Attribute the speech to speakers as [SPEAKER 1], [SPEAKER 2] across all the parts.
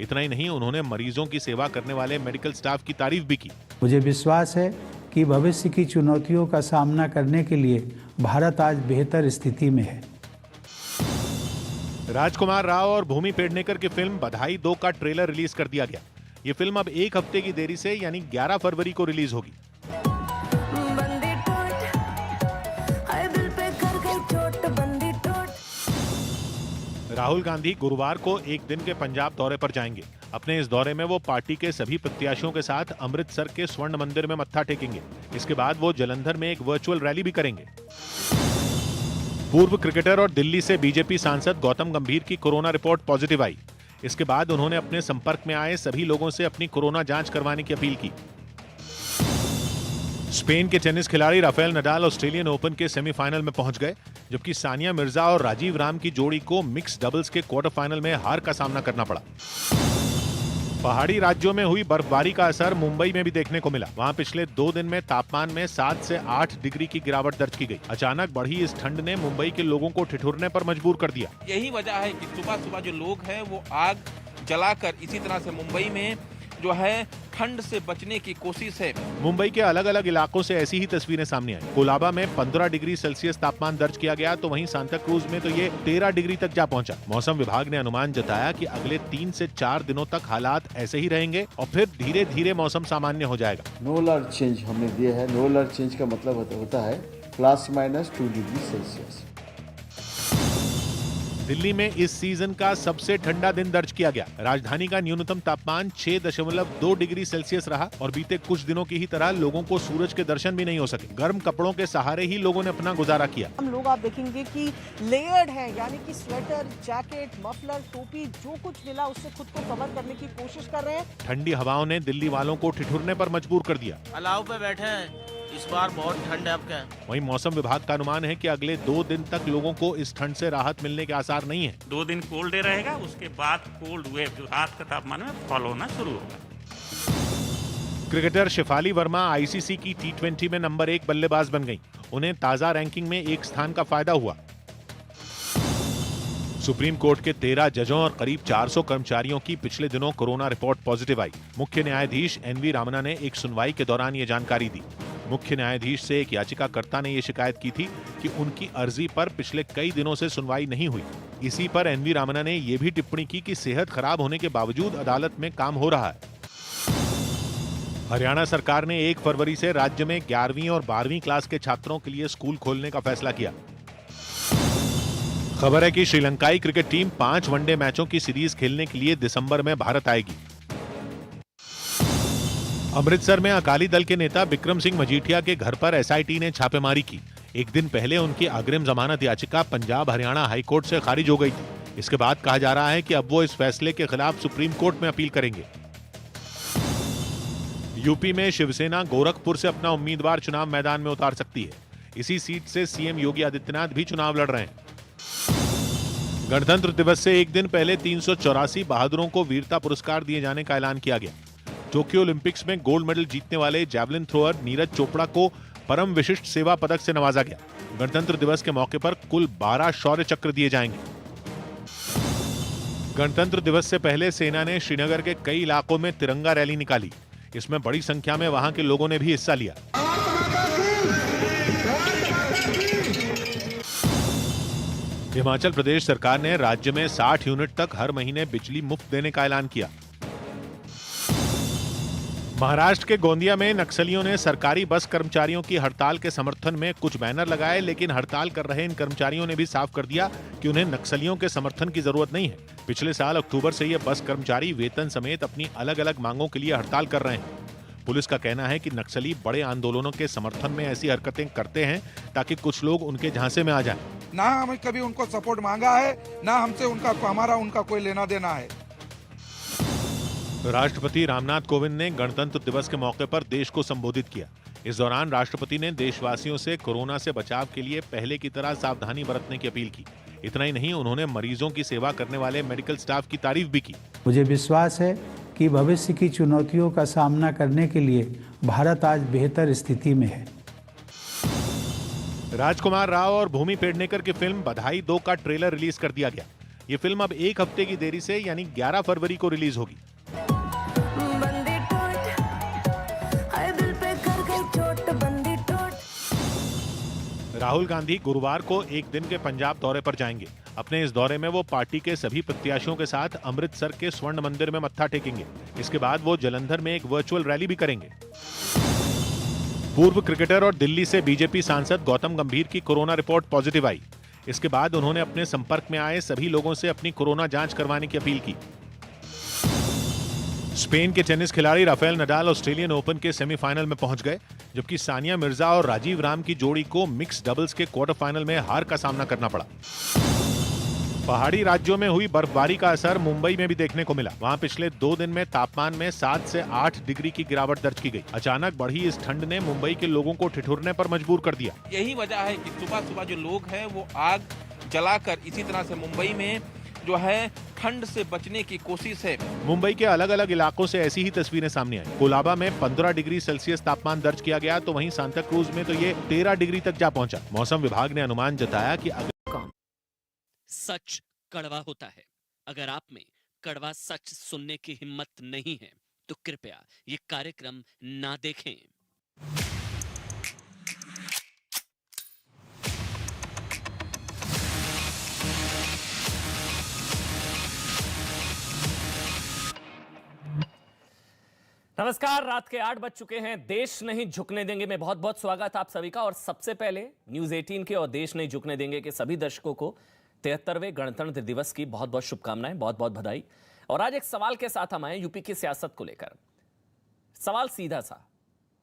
[SPEAKER 1] इतना ही नहीं, उन्होंने मरीजों की सेवा करने वाले मेडिकल स्टाफ की तारीफ भी की।
[SPEAKER 2] मुझे विश्वास है कि भविष्य की चुनौतियों का सामना करने के लिए भारत आज बेहतर स्थिति में है।
[SPEAKER 1] राजकुमार राव और भूमि पेडनेकर की फिल्म बधाई 2 का ट्रेलर रिलीज कर दिया गया। ये फिल्म अब 1 हफ्ते की देरी से यानी 11 फरवरी को रिलीज होगी। राहुल गांधी गुरुवार को एक दिन के पंजाब दौरे पर जाएंगे। अपने इस दौरे में वो पार्टी के सभी प्रत्याशियों के साथ अमृतसर के स्वर्ण मंदिर में मत्था टेकेंगे। इसके बाद वो जलंधर में एक वर्चुअल रैली भी करेंगे। पूर्व क्रिकेटर और दिल्ली से बीजेपी सांसद गौतम गंभीर की कोरोना रिपोर्ट पॉजिटिव आई। इसके बाद उन्होंने अपने संपर्क में आए सभी लोगों से अपनी कोरोना जांच करवाने की अपील की। स्पेन के टेनिस खिलाड़ी राफेल नडाल ऑस्ट्रेलियन ओपन के सेमीफाइनल में पहुंच गए, जबकि सानिया मिर्जा और राजीव राम की जोड़ी को मिक्स डबल्स के क्वार्टर फाइनल में हार का सामना करना पड़ा। पहाड़ी राज्यों में हुई बर्फबारी का असर मुंबई में भी देखने को मिला। वहां पिछले 2 दिन में तापमान में 7 से 8 डिग्री की गिरावट दर्ज की गई। अचानक बढ़ी इस ठंड ने मुंबई के लोगों को ठिठुरने पर मजबूर कर दिया।
[SPEAKER 3] यही वजह है कि सुबह सुबह जो लोग हैं वो आग जलाकर इसी तरह से मुंबई में जो है ठंड से बचने की कोशिश है।
[SPEAKER 1] मुंबई के अलग अलग इलाकों से ऐसी ही तस्वीरें सामने आई। कोलाबा में 15 डिग्री सेल्सियस तापमान दर्ज किया गया, तो वहीं सांता क्रूज में तो ये 13 डिग्री तक जा पहुंचा। मौसम विभाग ने अनुमान जताया कि अगले 3 से 4 दिनों तक हालात ऐसे ही रहेंगे और फिर धीरे धीरे मौसम सामान्य हो जाएगा।
[SPEAKER 4] नो अलर्ट चेंज हमने दिया है। नो अलर्ट चेंज का मतलब होता है ±2 डिग्री सेल्सियस।
[SPEAKER 1] दिल्ली में इस सीजन का सबसे ठंडा दिन दर्ज किया गया। राजधानी का न्यूनतम तापमान 6.2 डिग्री सेल्सियस रहा और बीते कुछ दिनों की ही तरह लोगों को सूरज के दर्शन भी नहीं हो सके। गर्म कपड़ों के सहारे ही लोगों ने अपना गुजारा किया।
[SPEAKER 5] हम लोग आप देखेंगे कि लेयर्ड है, यानी कि स्वेटर, जैकेट, मफलर, टोपी, जो कुछ मिला उससे खुद को कवर करने की कोशिश कर रहे हैं।
[SPEAKER 1] ठंडी हवाओं ने दिल्ली वालों को ठिठुरने पर मजबूर कर दिया।
[SPEAKER 6] अलाव पे बैठे हैं, इस बार बहुत ठंड है आपका।
[SPEAKER 1] वहीं मौसम विभाग का अनुमान है कि अगले 2 दिन तक लोगों को इस ठंड से राहत मिलने के आसार नहीं है।
[SPEAKER 7] 2 दिन कोल्ड डे रहेगा, उसके बाद कोल्ड वेव जो रात का तापमान में फॉलो होना शुरू होगा।
[SPEAKER 1] क्रिकेटर शेफाली वर्मा आईसीसी की T20 में नंबर 1 बल्लेबाज बन गईं। उन्हें ताजा रैंकिंग में 1 स्थान का फायदा हुआ। सुप्रीम कोर्ट के 13 जजों और करीब 400 कर्मचारियों की पिछले दिनों कोरोना रिपोर्ट पॉजिटिव आई। मुख्य न्यायाधीश NV रामना ने एक सुनवाई के दौरान ये जानकारी दी। मुख्य न्यायाधीश से एक याचिकाकर्ता ने यह शिकायत की थी कि उनकी अर्जी पर पिछले कई दिनों से सुनवाई नहीं हुई। इसी पर NV रामना ने यह भी टिप्पणी की कि सेहत खराब होने के बावजूद अदालत में काम हो रहा है। हरियाणा सरकार ने 1 फरवरी से राज्य में 11वीं और 12वीं क्लास के छात्रों के लिए स्कूल खोलने का फैसला किया। खबर है कि श्रीलंकाई क्रिकेट टीम 5 वनडे मैचों की सीरीज खेलने के लिए दिसंबर में भारत आएगी। अमृतसर में अकाली दल के नेता बिक्रम सिंह मजीठिया के घर पर SIT ने छापेमारी की। एक दिन पहले उनकी अग्रिम जमानत याचिका पंजाब हरियाणा हाईकोर्ट से खारिज हो गई थी। इसके बाद कहा जा रहा है कि अब वो इस फैसले के खिलाफ सुप्रीम कोर्ट में अपील करेंगे। यूपी में शिवसेना गोरखपुर से अपना उम्मीदवार चुनाव मैदान में उतार सकती है। इसी सीट से CM योगी आदित्यनाथ भी चुनाव लड़ रहे हैं। गणतंत्र दिवस से एक दिन पहले 384 बहादुरों को वीरता पुरस्कार दिए जाने का ऐलान किया गया। टोक्यो ओलंपिक्स में गोल्ड मेडल जीतने वाले जैवलिन थ्रोअर नीरज चोपड़ा को परम विशिष्ट सेवा पदक से नवाजा गया। गणतंत्र दिवस के मौके पर कुल 12 शौर्य चक्र दिए जाएंगे। गणतंत्र दिवस से पहले सेना ने श्रीनगर के कई इलाकों में तिरंगा रैली निकाली। इसमें बड़ी संख्या में वहां के लोगों ने भी हिस्सा लिया। हिमाचल प्रदेश सरकार ने राज्य में 60 यूनिट तक हर महीने बिजली मुफ्त देने का ऐलान किया। महाराष्ट्र के गोंदिया में नक्सलियों ने सरकारी बस कर्मचारियों की हड़ताल के समर्थन में कुछ बैनर लगाए, लेकिन हड़ताल कर रहे इन कर्मचारियों ने भी साफ कर दिया कि उन्हें नक्सलियों के समर्थन की जरूरत नहीं है। पिछले साल अक्टूबर से ये बस कर्मचारी वेतन समेत अपनी अलग अलग मांगों के लिए हड़ताल कर रहे हैं। पुलिस का कहना है कि नक्सली बड़े आंदोलनों के समर्थन में ऐसी हरकतें करते हैं ताकि कुछ लोग उनके झांसे में आ जाएं।
[SPEAKER 8] ना हमें कभी उनको सपोर्ट मांगा है, ना हमसे उनका कोई लेना देना है।
[SPEAKER 1] राष्ट्रपति रामनाथ कोविंद ने गणतंत्र दिवस के मौके पर देश को संबोधित किया। इस दौरान राष्ट्रपति ने देशवासियों से कोरोना से बचाव के लिए पहले की तरह सावधानी बरतने की अपील की। इतना ही नहीं, उन्होंने मरीजों की सेवा करने वाले मेडिकल स्टाफ की तारीफ भी की।
[SPEAKER 2] मुझे विश्वास है कि भविष्य की चुनौतियों का सामना करने के लिए भारत आज बेहतर स्थिति में है।
[SPEAKER 1] राजकुमार राव और भूमि पेडनेकर की फिल्म बधाई 2 का ट्रेलर रिलीज कर दिया गया। ये फिल्म अब एक हफ्ते की देरी से यानी 11 फरवरी को रिलीज होगी।
[SPEAKER 9] बंदी टोट, हाय दिल पे कर गई चोट, बंदी टोट।
[SPEAKER 1] राहुल गांधी गुरुवार को एक दिन के पंजाब दौरे पर जाएंगे। अपने इस दौरे में वो पार्टी के सभी प्रत्याशियों के साथ अमृतसर के स्वर्ण मंदिर में मत्था टेकेंगे। इसके बाद वो जलंधर में एक वर्चुअल रैली भी करेंगे। पूर्व क्रिकेटर और दिल्ली से बीजेपी सांसद गौतम गंभीर की कोरोना रिपोर्ट पॉजिटिव आई। इसके बाद उन्होंने अपने संपर्क में आए सभी लोगों से अपनी कोरोना जांच करवाने की अपील की। स्पेन के टेनिस खिलाड़ी राफेल नडाल ऑस्ट्रेलियन ओपन के सेमीफाइनल में पहुंच गए, जबकि सानिया मिर्जा और राजीव राम की जोड़ी को मिक्स डबल्स के क्वार्टर फाइनल में हार का सामना करना पड़ा। पहाड़ी राज्यों में हुई बर्फबारी का असर मुंबई में भी देखने को मिला। वहां पिछले 2 दिन में तापमान में 7 से 8 डिग्री की गिरावट दर्ज की गई। अचानक बढ़ी इस ठंड ने मुंबई के लोगों को ठिठुरने पर मजबूर कर दिया।
[SPEAKER 3] यही वजह है कि सुबह सुबह जो लोग हैं वो आग जलाकर इसी तरह से मुंबई में जो है ठंड से बचने की कोशिश है।
[SPEAKER 1] मुंबई के अलग अलग इलाकों से ऐसी ही तस्वीरें सामने आई। कोलाबा में 15 डिग्री सेल्सियस तापमान दर्ज किया गया, तो वहीं सांता क्रूज में तो ये 13 डिग्री तक जा पहुंचा। मौसम विभाग ने अनुमान जताया कि
[SPEAKER 10] सच कड़वा होता है। अगर आप में कड़वा सच सुनने की हिम्मत नहीं है तो कृपया ये कार्यक्रम ना देखें।
[SPEAKER 11] नमस्कार, रात के 8 बज चुके हैं। देश नहीं झुकने देंगे में बहुत बहुत स्वागत आप सभी का। और सबसे पहले न्यूज 18 के और देश नहीं झुकने देंगे के सभी दर्शकों को 73वें गणतंत्र दिवस की बहुत बहुत शुभकामनाएं, बहुत बहुत बधाई। और आज एक सवाल के साथ हम आए यूपी की सियासत को लेकर। सवाल सीधा सा,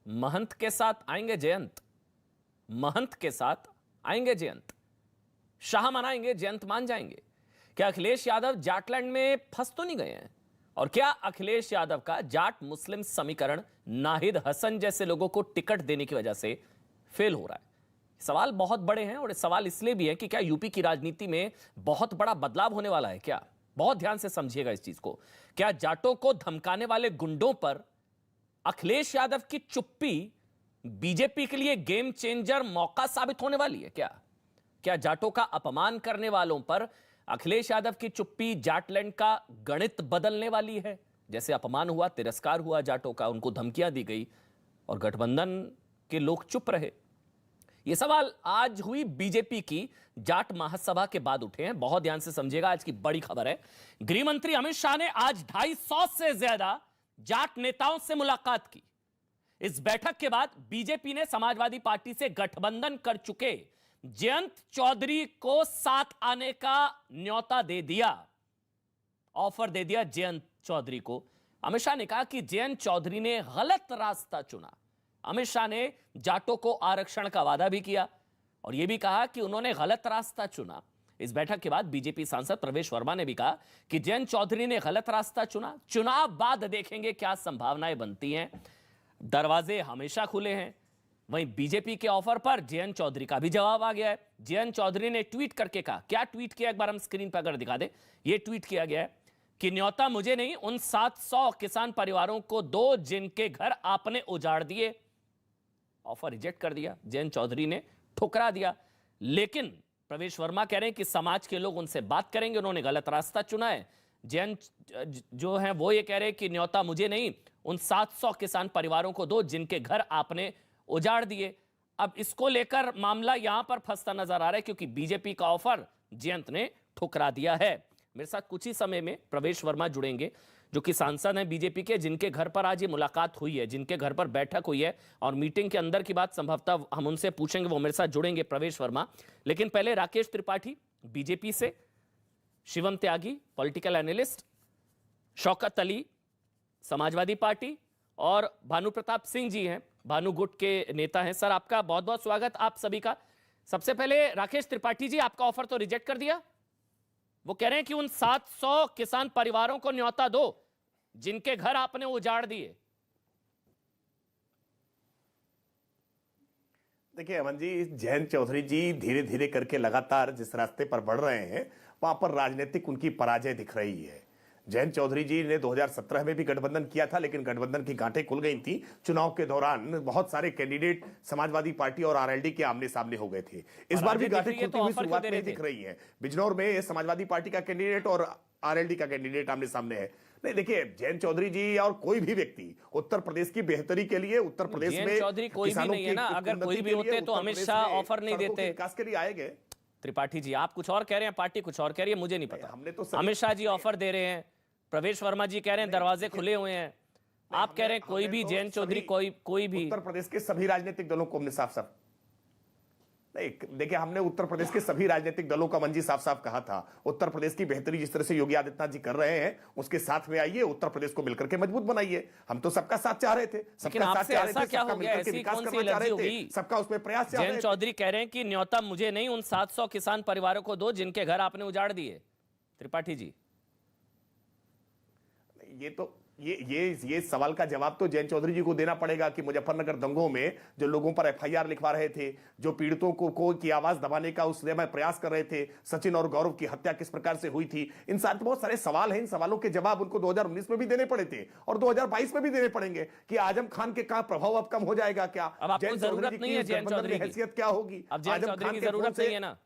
[SPEAKER 11] महंत के साथ आएंगे जयंत, महंत के साथ आएंगे जयंत, शाह मनाएंगे जयंत मान जाएंगे? क्या अखिलेश यादव जाटलैंड में फंस तो नहीं गए हैं? और क्या अखिलेश यादव का जाट मुस्लिम समीकरण नाहिद हसन जैसे लोगों को टिकट देने की वजह से फेल हो रहा है? सवाल बहुत बड़े हैं और सवाल इसलिए भी है कि क्या यूपी की राजनीति में बहुत बड़ा बदलाव होने वाला है क्या? बहुत ध्यान से समझिएगा इस चीज को। क्या जाटों को धमकाने वाले गुंडों पर अखिलेश यादव की चुप्पी बीजेपी के लिए गेम चेंजर मौका साबित होने वाली है क्या? क्या जाटों का अपमान करने वालों पर अखिलेश यादव की चुप्पी जाटलैंड का गणित बदलने वाली है? जैसे अपमान हुआ, तिरस्कार हुआ जाटों का, उनको धमकियां दी गई और गठबंधन के लोग चुप रहे। ये सवाल आज हुई बीजेपी की जाट महासभा के बाद उठे हैं। बहुत ध्यान से समझिएगा, आज की बड़ी खबर है। गृह मंत्री अमित शाह ने आज 250 से ज्यादा जाट नेताओं से मुलाकात की। इस बैठक के बाद बीजेपी ने समाजवादी पार्टी से गठबंधन कर चुके जयंत चौधरी को साथ आने का न्योता दे दिया, ऑफर दे दिया जयंत चौधरी को। अमित शाह ने कहा कि जयंत चौधरी ने गलत रास्ता चुना। अमित शाह ने जाटों को आरक्षण का वादा भी किया और यह भी कहा कि उन्होंने गलत रास्ता चुना। इस बैठक के बाद बीजेपी सांसद प्रवेश वर्मा ने भी कहा कि जयंत चौधरी ने गलत रास्ता चुना। चुनाव बाद देखेंगे क्या संभावनाएं बनती हैं। दरवाजे हमेशा खुले हैं। वहीं बीजेपी के ऑफर पर जयंत चौधरी का भी जवाब आ गया है। जयंत चौधरी ने ट्वीट करके कहा, क्या ट्वीट किया एक बार हम स्क्रीन पर अगर दिखा दे। यह ट्वीट किया गया है कि न्योता मुझे नहीं, उन 700 किसान परिवारों को दो जिनके घर आपने उजाड़ दिए। ऑफर रिजेक्ट कर दिया, जयंत चौधरी ने ठुकरा दिया। लेकिन प्रवेश वर्मा कह रहे हैं कि समाज के लोग उनसे बात करेंगे, उन्होंने गलत रास्ता चुना है। जयंत जो है वो ये कह रहे हैं कि न्योता मुझे नहीं, उन 700 किसान परिवारों को दो जिनके घर आपने उजाड़ दिए। अब इसको लेकर मामला यहां पर फंसता नजर आ रहा है क्योंकि बीजेपी का ऑफर जयंत ने ठुकरा दिया है। मेरे साथ कुछ ही समय में प्रवेश वर्मा जुड़ेंगे जो कि सांसद हैं बीजेपी के, जिनके घर पर आज ये मुलाकात हुई है, जिनके घर पर बैठक हुई है और मीटिंग के अंदर की बात संभवतः हम उनसे पूछेंगे, वो मेरे साथ जुड़ेंगे प्रवेश वर्मा। लेकिन पहले राकेश त्रिपाठी बीजेपी से, Shivam Tyagi political analyst, Shaukat Ali Samajwadi Party और भानु प्रताप सिंह जी हैं, भानु गुट के नेता हैं। सर आपका बहुत बहुत स्वागत आप सभी का। सबसे पहले राकेश त्रिपाठी जी, आपका ऑफर तो रिजेक्ट कर दिया। वो कह रहे हैं कि उन 700 किसान परिवारों को न्योता दो जिनके घर आपने उजाड़ दिए।
[SPEAKER 12] देखिए अमन जी, जयंत चौधरी जी धीरे धीरे करके लगातार जिस रास्ते पर बढ़ रहे हैं वहां पर राजनीतिक उनकी पराजय दिख रही है। जयंत चौधरी जी ने 2017 में भी गठबंधन किया था, लेकिन गठबंधन की गांठें खुल गई थी। चुनाव के दौरान बहुत सारे कैंडिडेट समाजवादी पार्टी और आरएलडी के आमने सामने हो गए थे। इस बार भी गांठें खुलती हुई शुरुआत में दिख रही है। बिजनौर में समाजवादी पार्टी का कैंडिडेट और आरएलडी का कैंडिडेट आमने सामने है। नहीं, देखिए, जयंत चौधरी जी और कोई भी व्यक्ति उत्तर प्रदेश की बेहतरी के लिए, उत्तर प्रदेश में
[SPEAKER 11] चौधरी कोई भी नहीं है ना। अगर कोई भी होते तो अमित शाह ऑफर नहीं देते।
[SPEAKER 12] विकास के लिए आए गए।
[SPEAKER 11] त्रिपाठी जी, आप कुछ और कह रहे हैं, पार्टी कुछ और कह रही है, मुझे नहीं पता।
[SPEAKER 12] हमने तो
[SPEAKER 11] अमित शाह जी ऑफर दे रहे हैं, प्रवेश वर्मा जी कह रहे हैं दरवाजे खुले हुए हैं, आप कह रहे हैं कोई भी, जयंत चौधरी कोई भी।
[SPEAKER 12] उत्तर प्रदेश के सभी राजनीतिक दलों को हमने साफ साफ नहीं, देखिए, हमने उत्तर प्रदेश के सभी राजनीतिक दलों का मंजी साफ साफ कहा था, उत्तर प्रदेश की बेहतरी जिस तरह से योगी आदित्यनाथ जी कर रहे हैं उसके साथ में आइए, उत्तर प्रदेश को मिलकर के मजबूत बनाइए। हम तो सबका साथ चाह रहे थे, सबका साथ चाह रहे थे, सबका मिलकर के विकास करना चाह रहे थे, सबका उसमें प्रयास चाह रहे थे।
[SPEAKER 11] जयंत चौधरी कह रहे हैं कि न्योता मुझे नहीं, उन 700 किसान परिवारों को दो जिनके घर आपने उजाड़ दिए। त्रिपाठी जी,
[SPEAKER 12] ये तो ये सवाल का जवाब तो जयंत चौधरी जी को देना पड़ेगा कि मुजफ्फरनगर दंगों में जो लोगों पर एफआईआर लिखवा रहे थे, जो पीड़ितों को की आवाज दबाने का उस समय प्रयास कर रहे थे, सचिन और गौरव की हत्या किस प्रकार से हुई थी, इन साथ बहुत सारे सवाल हैं। इन सवालों के जवाब उनको 2019 में भी देने पड़े थे और 2022 में भी देने पड़ेंगे कि आजम खान के का प्रभाव अब कम हो जाएगा क्या,
[SPEAKER 11] अब आपको जरूरत नहीं है जयंत चौधरी की
[SPEAKER 12] हैसियत क्या होगी,
[SPEAKER 11] अब जयंत चौधरी की जरूरत नहीं है ना।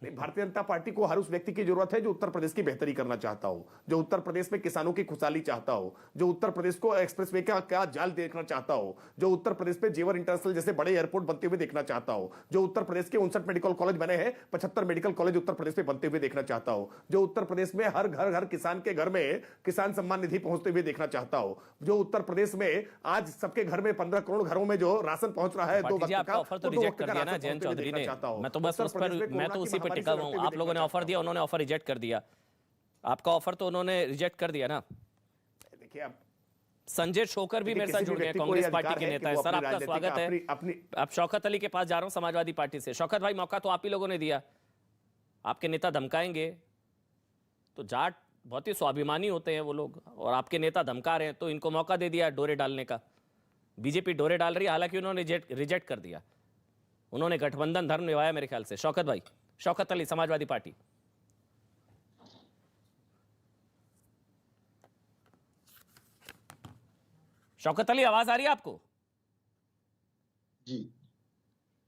[SPEAKER 12] भारतीय जनता पार्टी को हर उस व्यक्ति की जरूरत है जो उत्तर प्रदेश की बेहतरी करना चाहता हो, जो उत्तर प्रदेश में किसानों की खुशहाली चाहता हो, जो उत्तर प्रदेश को एक्सप्रेसवे का जाल देखना चाहता हो, जो उत्तर प्रदेश में जेवर इंटरनेशनल जैसे बड़े एयरपोर्ट बनते हुए देखना चाहता हो, जो उत्तर प्रदेश के 59 मेडिकल कॉलेज बने हैं, 75 मेडिकल कॉलेज उत्तर प्रदेश में बनते हुए देखना चाहता हो, जो उत्तर प्रदेश में हर घर किसान के घर में किसान सम्मान निधि पहुंचते हुए देखना चाहता हो, जो उत्तर प्रदेश में आज सबके घर में 15 करोड़ घरों में जो राशन पहुंच रहा है, 2 वक्त का
[SPEAKER 11] ऑफर तो रिजेक्ट कर दिया ना जयंत चौधरी ने। मैं तो बस उस पर, मैं तो उसी पर टिका हुआ हूं। आप लोगों ने ऑफर दिया, उन्होंने ऑफर रिजेक्ट कर दिया। आपका ऑफर तो उन्होंने रिजेक्ट कर दिया ना।
[SPEAKER 12] देखिए, आप
[SPEAKER 11] संजय शोकर भी मेरे साथ जुड़ गए, कांग्रेस पार्टी के नेता है। सर, आपका स्वागत है। अब शौकत अली के पास जा रहा हूं, समाजवादी पार्टी से। शौकत भाई, मौका तो आप ही लोगों ने दिया, आपके नेता धमकाएंगे तो जाट बहुत ही स्वाभिमानी होते हैं वो लोग, और आपके नेता धमका रहे हैं तो इनको मौका दे दिया डोरे डालने का। बीजेपी डोरे डाल रही है, हालांकि उन्होंने रिजेक्ट कर दिया, उन्होंने गठबंधन धर्म निभाया मेरे ख्याल से। शौकत भाई, शौकत अली, समाजवादी पार्टी। शौकत अली, आवाज आ रही है आपको?
[SPEAKER 13] जी,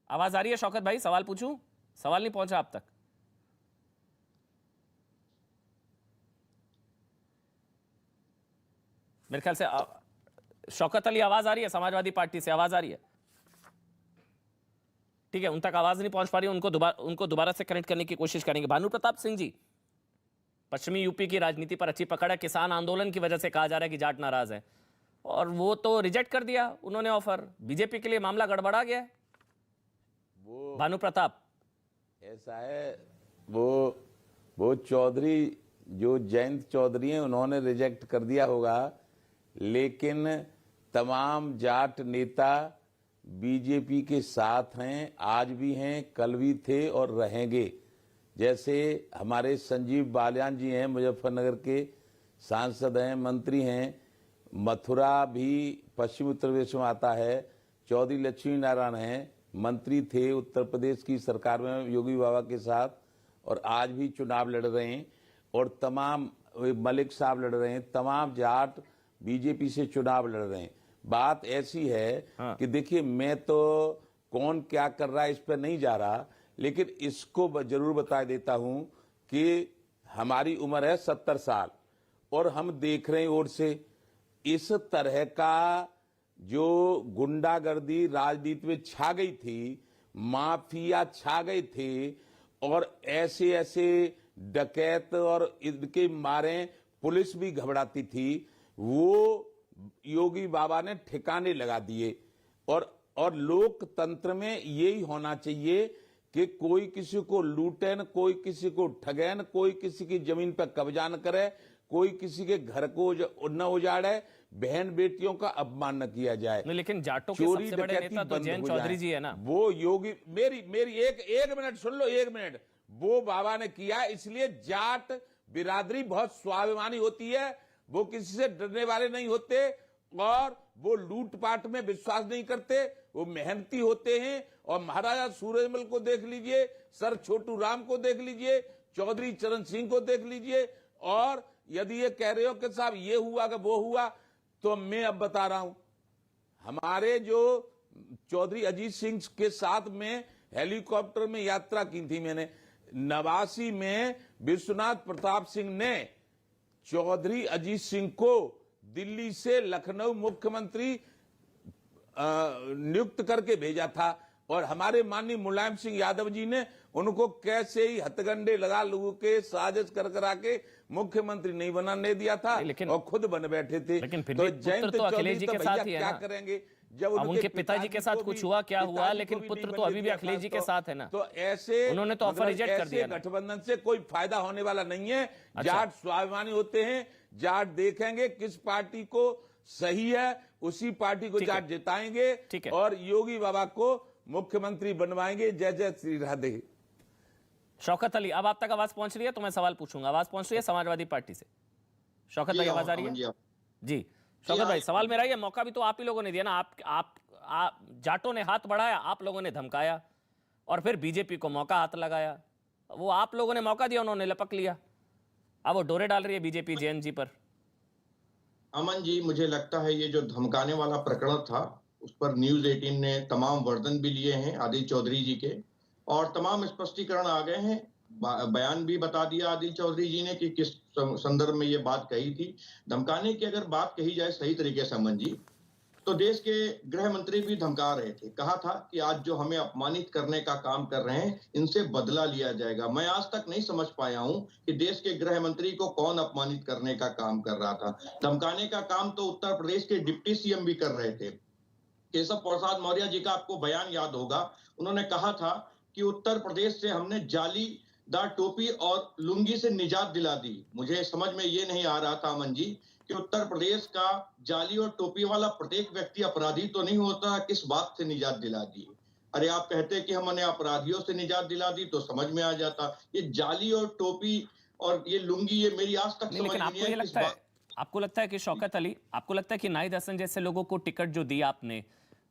[SPEAKER 11] आवाज आ रही है शौकत भाई? सवाल पूछूं? सवाल नहीं पहुंचा आप तक? मेरे ख्याल से शौकत अली, आवाज आ रही है? समाजवादी पार्टी से आवाज आ रही है? ठीक है, उन तक आवाज नहीं पहुंच पा रही, उनको दोबारा से कनेक्ट करने की कोशिश करेंगे। भानु प्रताप सिंह जी, पश्चिमी यूपी की राजनीति पर अच्छी पकड़ है, किसान आंदोलन की वजह से कहा जा रहा है कि जाट नाराज है, और वो तो रिजेक्ट कर दिया उन्होंने ऑफर। बीजेपी के लिए मामला गड़बड़ा गया है।
[SPEAKER 13] वो
[SPEAKER 11] भानु प्रताप,
[SPEAKER 13] ऐसा है, वो चौधरी जो जयंत चौधरी हैं उन्होंने रिजेक्ट कर दिया होगा, लेकिन तमाम जाट नेता बीजेपी के साथ हैं, आज भी हैं, कल भी थे और रहेंगे। जैसे हमारे संजीव बालियान जी हैं, मुजफ्फरनगर के सांसद हैं, मंत्री हैं, मथुरा भी पश्चिम उत्तर प्रदेश में आता है, चौधरी लक्ष्मी नारायण हैं, मंत्री थे उत्तर प्रदेश की सरकार में योगी बाबा के साथ, और आज भी चुनाव लड़ रहे हैं, और तमाम मलिक साहब लड़ रहे हैं, तमाम जाट बीजेपी से चुनाव लड़ रहे हैं। बात ऐसी है कि देखिए, मैं तो कौन क्या कर रहा है इस पर नहीं जा रहा, लेकिन इसको जरूर बता देता हूं कि हमारी उम्र है 70 साल, और हम देख रहे हैं और से इस तरह का जो गुंडागर्दी राजनीति में छा गई थी, माफिया छा गए थे, और ऐसे ऐसे डकैत और इनके मारे पुलिस भी घबराती थी, वो योगी बाबा ने ठिकाने लगा दिए। और लोकतंत्र में यही होना चाहिए कि कोई किसी को लूटे न, कोई किसी को ठगे न, कोई किसी की जमीन पर कब्जा न करे, कोई किसी के घर को न उजाड़े, बहन बेटियों का अपमान न किया जाए।
[SPEAKER 11] लेकिन जाटों के सबसे बड़े नेता तो जयंत चौधरी जी है ना।
[SPEAKER 13] वो योगी, मेरी एक मिनट सुन लो, 1 मिनट। वो बाबा ने किया, इसलिए जाट बिरादरी बहुत स्वाभिमानी होती है, वो किसी से डरने वाले नहीं होते, और वो लूटपाट में विश्वास नहीं करते, वो मेहनती होते हैं। और महाराजा सूरजमल को देख लीजिए, सर छोटू राम को देख लीजिए, चौधरी चरण सिंह को देख लीजिए। और यदि ये कह रहे हो कि साहब ये हुआ कि वो हुआ, तो मैं अब बता रहा हूं, हमारे जो चौधरी अजीत सिंह के साथ में हेलीकॉप्टर में यात्रा की थी मैंने, 89 में विश्वनाथ प्रताप सिंह ने चौधरी अजीत सिंह को दिल्ली से लखनऊ मुख्यमंत्री नियुक्त करके भेजा था, और हमारे माननीय मुलायम सिंह यादव जी ने उनको कैसे ही हथगंडे लगा लोगों के साजिश कर करा के मुख्यमंत्री नहीं बनाने दिया था, और खुद बन बैठे थे।
[SPEAKER 11] लेकिन फिर
[SPEAKER 13] तो
[SPEAKER 11] भी पुत्र तो अखिलेश जी के साथ ही है
[SPEAKER 13] क्या
[SPEAKER 11] ना?
[SPEAKER 13] करेंगे जब
[SPEAKER 11] अब उनके पिताजी के साथ कुछ हुआ क्या हुआ, लेकिन पुत्र तो अभी भी अखिलेश जी के साथ है ना।
[SPEAKER 13] तो ऐसे
[SPEAKER 11] उन्होंने तो ऑफर रिजेक्ट कर दिया ना।
[SPEAKER 13] गठबंधन से कोई फायदा होने वाला नहीं है। जाट स्वाभिमानी होते हैं, जाट देखेंगे किस पार्टी को सही है, उसी पार्टी को जाट जिताएंगे और योगी बाबा को मुख्यमंत्री बनवाएंगे। जय जय श्री राधे।
[SPEAKER 11] शौकत अली, अब आप तक आवाज पहुंच रही है तो मैं सवाल पूछूंगा। आवाज पहुंच रही है समाजवादी पार्टी से? शौकत भाई आवाज आ रही है? जी शौकत भाई, सवाल मेरा ये, मौका भी तो आप ही लोगों ने दिया ना। आप जाटों ने हाथ बढ़ाया, आप लोगों ने धमकाया, और फिर बीजेपी को मौका हाथ लगाया। वो आप लोगों ने मौका दिया, उन्होंने लपक लिया। अब वो डोरे डाल रही है बीजेपी जेएन जी पर।
[SPEAKER 14] अमन जी, मुझे लगता है ये जो धमकाने वाला प्रकरण था, उस पर न्यूज 18 ने तमाम वर्जन भी लिए हैं आदिल चौधरी जी के, और तमाम स्पष्टीकरण आ गए हैं। बयान भी बता दिया आदिल चौधरी जी ने कि किस संदर्भ में ये बात कही थी। धमकाने की अगर बात कही जाए सही तरीके से अमन जी, तो देश के गृह मंत्री भी धमका रहे थे। कहा था कि आज जो हमें अपमानित करने का काम कर रहे हैं, इनसे बदला लिया जाएगा। मैं आज तक नहीं समझ पाया हूं कि देश के गृह मंत्री को कौन अपमानित करने का काम कर रहा था। धमकाने का काम तो उत्तर प्रदेश के डिप्टी सीएम भी कर रहे थे। केशव प्रसाद मौर्य जी का आपको बयान याद होगा, उन्होंने कहा था कि उत्तर प्रदेश से हमने जालीदार टोपी और लुंगी से निजात दिला दी। मुझे समझ में ये नहीं आ रहा था अमन जी कि उत्तर प्रदेश का जाली और टोपी वाला प्रत्येक व्यक्ति अपराधी तो नहीं होता, किस बात से निजात दिला दी। अरे आप कहते कि हमने अपराधियों से निजात दिला दी तो समझ में आ जाता। ये जाली और टोपी और ये लुंगी, ये मेरी आज तक समझ में नहीं है।
[SPEAKER 11] आपको लगता है कि शौकत अली, आपको लगता है कि नाहिद हसन जैसे लोगों को टिकट जो दी आपने,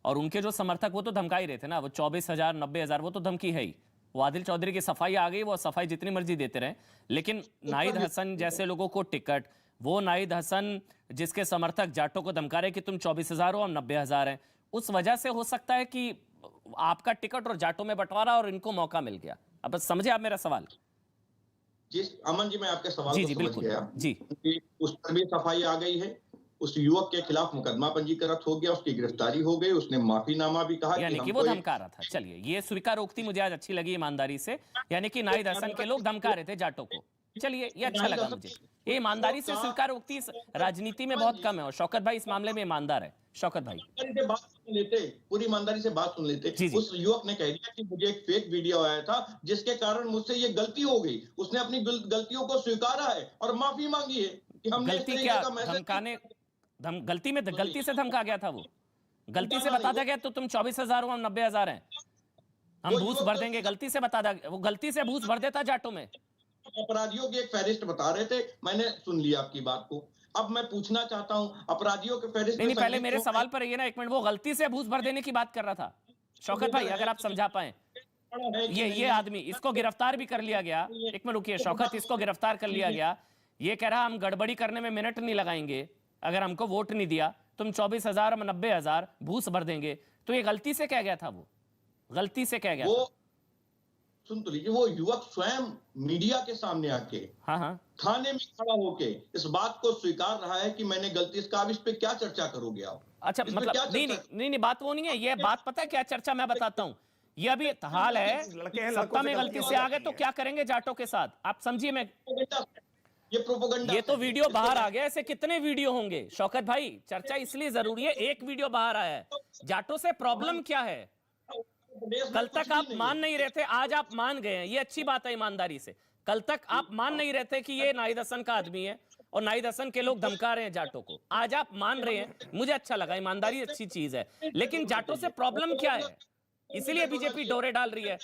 [SPEAKER 11] और उनके जो समर्थक वो तो धमका ही रहे थे ना, वो 24,000 90,000 वो तो धमकी है ही। वो आदिल चौधरी की सफाई आ गई, वो सफाई जितनी मर्जी देते रहे, लेकिन नाहिद हसन जैसे लोगों को टिकट, वो नाहिद हसन जिसके समर्थक जाटों को धमका रहे कि तुम 24,000 हो, हम 90,000 हैं, उस वजह से हो सकता है कि आपका टिकट और जाटों में बंटवारा और इनको मौका मिल गया। अब समझे आप मेरा सवाल?
[SPEAKER 14] जी अमन जी, मैं आपके सवाल को समझ गया
[SPEAKER 11] जी।
[SPEAKER 14] उस पर भी सफाई आ गई है, उस युवक के खिलाफ मुकदमा पंजीकृत हो गया, उसकी गिरफ्तारी हो गई, उसने माफीनामा भी कहा, यानी कि
[SPEAKER 11] वो धमका रहा था। चलिए, ये स्वीकारोक्ति मुझे आज अच्छी लगी ईमानदारी से, यानी कि नाहिद हसन के लोग धमका रहे थे जाटों को। चलिए, ये अच्छा लगा मुझे। ये ईमानदारी से स्वीकारोक्ति राजनीति में बहुत कम है, और शौकत भाई इस मामले में ईमानदार है। शौकत भाई
[SPEAKER 14] बात सुन लेते, पूरी ईमानदारी से बात सुन लेते। उस युवक ने कह दिया कि मुझे एक फेक वीडियो आया था जिसके कारण मुझसे ये गलती हो गई। उसने अपनी गलतियों को स्वीकारा है और माफी मांगी है कि हमने
[SPEAKER 11] गलती क्या धमकाने, गलती से धमका गया था। वो गलती से बता दिया गया तो तुम 24,000 हो, हम 90,000 हैं, हम भूस भर देंगे। गलती से बता दिया, वो गलती से भूस भर देता जाटों में।
[SPEAKER 14] अपराधियों की एक फहरिस्त बता रहे थे, मैंने सुन लिया आपकी बात को। अब मैं पूछना चाहता हूं, अपराधियों के फहरिस्त
[SPEAKER 11] नहीं, पहले मेरे सवाल पर रहिए ना एक मिनट। वो गलती से भूस भर देने की बात कर रहा था शौकत भाई, अगर आप समझा पाए। ये आदमी, इसको गिरफ्तार भी कर लिया गया। एक मिनट रुकिए शौकत, इसको गिरफ्तार कर लिया गया। ये कह रहा हम गड़बड़ी करने में मिनट नहीं लगाएंगे, अगर हमको वोट नहीं दिया तुम 24,000 हम 90,000 भूस भर देंगे। तो ये गलती से कह गया था, वो गलती से कह गया था।
[SPEAKER 14] सुन तो लीजिए, वो युवक स्वयं मीडिया के सामने आके थाने में खड़ा होके इस बात को स्वीकार रहा है कि मैंने गलती से। अब इस पे क्या चर्चा करोगे आप?
[SPEAKER 11] अच्छा, मतलब नहीं, बात वो नहीं है। ये बात पता है क्या चर्चा, मैं बताता हूं। ये अभी हाल है, सत्ता में गलती से आ गए तो क्या करेंगे जाटों के साथ, आप समझिए। मैं
[SPEAKER 14] ये प्रोपेगेंडा,
[SPEAKER 11] ये तो वीडियो बाहर आ गया, ऐसे कितने वीडियो होंगे शौकत भाई? चर्चा इसलिए जरूरी है, एक वीडियो बाहर आया है। जाटों से प्रॉब्लम क्या है? कल तक आप मान नहीं रहे थे, आज आप मान गए हैं, ये अच्छी बात है ईमानदारी से। कल तक आप मान नहीं रहे थे कि ये नाहिद हसन का आदमी है और नाहिद हसन के लोग धमका रहे हैं जाटों को, आज आप मान रहे हैं, मुझे अच्छा लगा। ईमानदारी अच्छी चीज है, लेकिन जाटों से प्रॉब्लम क्या है? इसीलिए बीजेपी डोरे डाल रही है।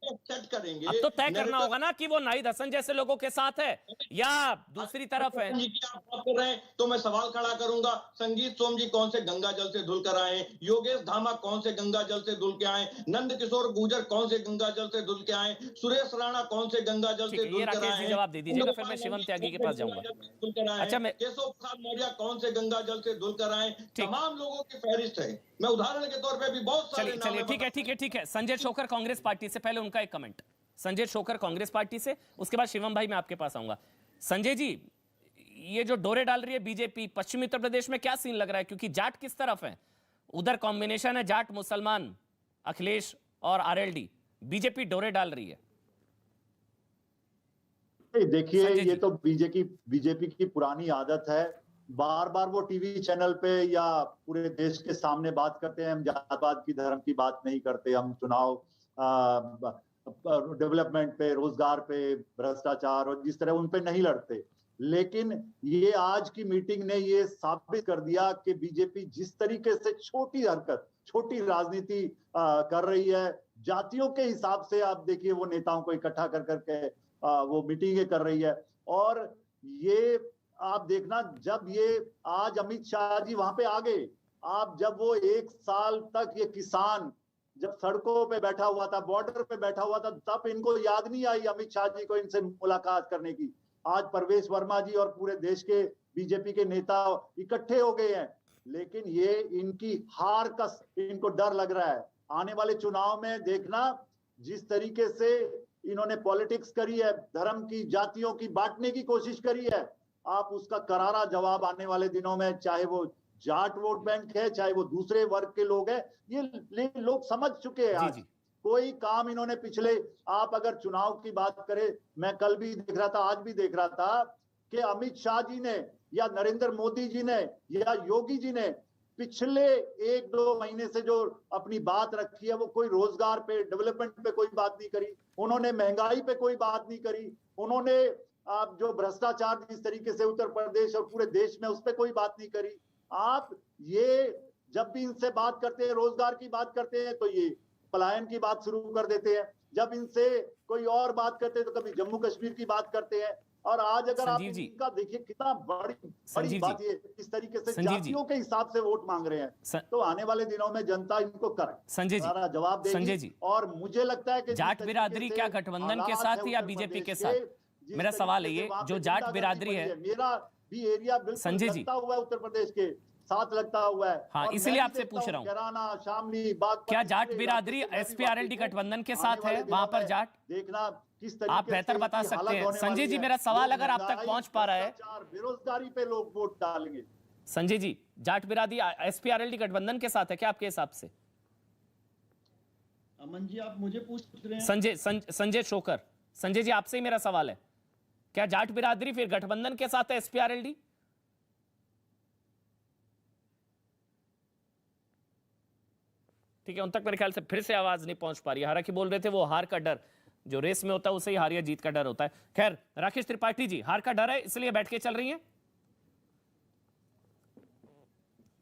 [SPEAKER 14] एक्सेप्ट करेंगे।
[SPEAKER 11] अब तो तय करना होगा ना कि वो नाहिद हसन जैसे लोगों के साथ है या दूसरी तरफ है।
[SPEAKER 14] जी की आप बात कर रहे हैं तो मैं सवाल खड़ा करूंगा, संगीत सोम जी कौन से गंगा जल से धुल कर आए, योगेश धामा कौन से गंगा जल से धुल के आए, नंद किशोर गुर्जर कौन से गंगा जल से धुल के आए, सुरेश राणा कौन से गंगा जल से धुल कर आए,
[SPEAKER 11] जवाब दे दीजिएगा, फिर मैं शिवम त्यागी के पास जाऊंगा। अच्छा, मैं
[SPEAKER 14] केशव प्रसाद मौर्य कौन से गंगा जल से धुल कर आए, तमाम लोगों की फहरिस्त है। मैं उदाहरण के तौर पे भी बहुत सारे
[SPEAKER 11] चलिए ठीक है। संजय शोकर कांग्रेस पार्टी से, पहले उनका एक comment. Sanjay shocker Congress party से, उसके बाद शिवम भाई मैं आपके पास आऊंगा। संजय जी, ये जो डोरे डाल रही है बीजेपी पश्चिमी उत्तर प्रदेश में, क्या सीन लग रहा है? क्योंकि जाट किस तरफ है? उधर कॉम्बिनेशन है जाट मुसलमान, अखिलेश और आरएलडी, बीजेपी डोरे डाल रही है।
[SPEAKER 15] देखिए, ये तो बीजेपी की पुरानी आदत है, बार बार वो टीवी चैनल पे या पूरे देश के सामने बात करते हैं, हम जातपात की, धर्म की बात नहीं करते, हम चुनाव डेवलपमेंट पे, रोजगार पे, भ्रष्टाचार और जिस तरह उन पे नहीं लड़ते। लेकिन ये आज की मीटिंग ने ये साबित कर दिया कि बीजेपी जिस तरीके से छोटी हरकत, छोटी राजनीति कर रही है, जातियों के हिसाब से आप देखिए वो नेताओं को इकट्ठा कर करके वो मीटिंगें कर रही है। और ये आप देखना, जब ये आज अमित शाह जी वहां पे आ गए, आप जब वो 1 साल तक ये किसान जब सड़कों पे बैठा हुआ था, बॉर्डर पे बैठा हुआ था, तब इनको याद नहीं आई अमित शाह जी को इनसे मुलाकात करने की। आज परवेश वर्मा जी और पूरे देश के बीजेपी के नेता इकट्ठे हो गए हैं, लेकिन ये इनकी हार का इनको डर लग रहा है। आने वाले चुनाव में देखना, जिस तरीके से इन्होंने पॉलिटिक्स करी है, धर्म की, जातियों की बांटने की कोशिश करी है, आप उसका करारा जवाब आने वाले दिनों में, चाहे वो जाट वोट बैंक है, चाहे वो दूसरे वर्ग के लोग हैं, ये लोग समझ चुके हैं। आज कोई काम इन्होंने पिछले, आप अगर चुनाव की बात करें, मैं कल भी देख रहा था, आज भी देख रहा था कि अमित शाह जी ने या नरेंद्र मोदी जी ने या योगी जी ने पिछले 1-2 महीने से जो अपनी बात रखी है, वो कोई रोजगार पे, डेवलपमेंट पे कोई बात नहीं करी, उन्होंने महंगाई पे कोई बात नहीं करी, उन्होंने आप जो भ्रष्टाचार जिस तरीके से उत्तर प्रदेश और पूरे देश में, उस पर कोई बात नहीं करी। आप ये जब भी इनसे बात करते हैं, रोजगार की बात करते हैं, तो ये पलायन की बात शुरू कर देते हैं, जब इनसे कोई और बात करते हैं तो कभी जम्मू कश्मीर की बात करते हैं। और आज अगर आप इनका देखिए कितना बड़ी बात, ये इस तरीके से जातियों के हिसाब से वोट मांग रहे हैं, तो आने वाले दिनों में जनता इनको करे जवाब देगी। और मुझे लगता है कि
[SPEAKER 11] जाट बिरादरी क्या गठबंधन के साथ या बीजेपी के साथ? मेरा सवाल है ये, जो जाट बिरादरी है,
[SPEAKER 15] मेरा भी एरिया बिल्कुल लगता हुआ है उत्तर प्रदेश के साथ, लगता हुआ है।
[SPEAKER 11] हाँ, इसीलिए आपसे पूछ रहा हूँ,
[SPEAKER 15] कैराना, शामली, बागपत,
[SPEAKER 11] क्या जाट बिरादरी एसपी-आरएलडी गठबंधन के साथ है? वहां पर जाट
[SPEAKER 15] देखना किस तरीके
[SPEAKER 11] आप बेहतर बता सकते हैं। संजय जी, मेरा सवाल अगर आप तक पहुंच पा रहा है,
[SPEAKER 15] बेरोजगारी पे लोग वोट डालेंगे।
[SPEAKER 11] संजय जी, जाट बिरादरी एसपी-आरएलडी गठबंधन के साथ है क्या आपके हिसाब से?
[SPEAKER 16] अमन जी, आप मुझे पूछ रहे हैं?
[SPEAKER 11] संजय शोकर, संजय जी आपसे ही मेरा सवाल है, क्या जाट बिरादरी फिर गठबंधन के साथ है एसपी-आरएलडी? ठीक है, उन तक मेरे ख्याल से फिर से आवाज नहीं पहुंच पा रही है। हालांकि बोल रहे थे वो हार का डर, जो रेस में होता है उसे ही हार या जीत का डर होता है। खैर, राकेश त्रिपाठी जी, हार का डर है इसलिए बैठ के चल रही हैं?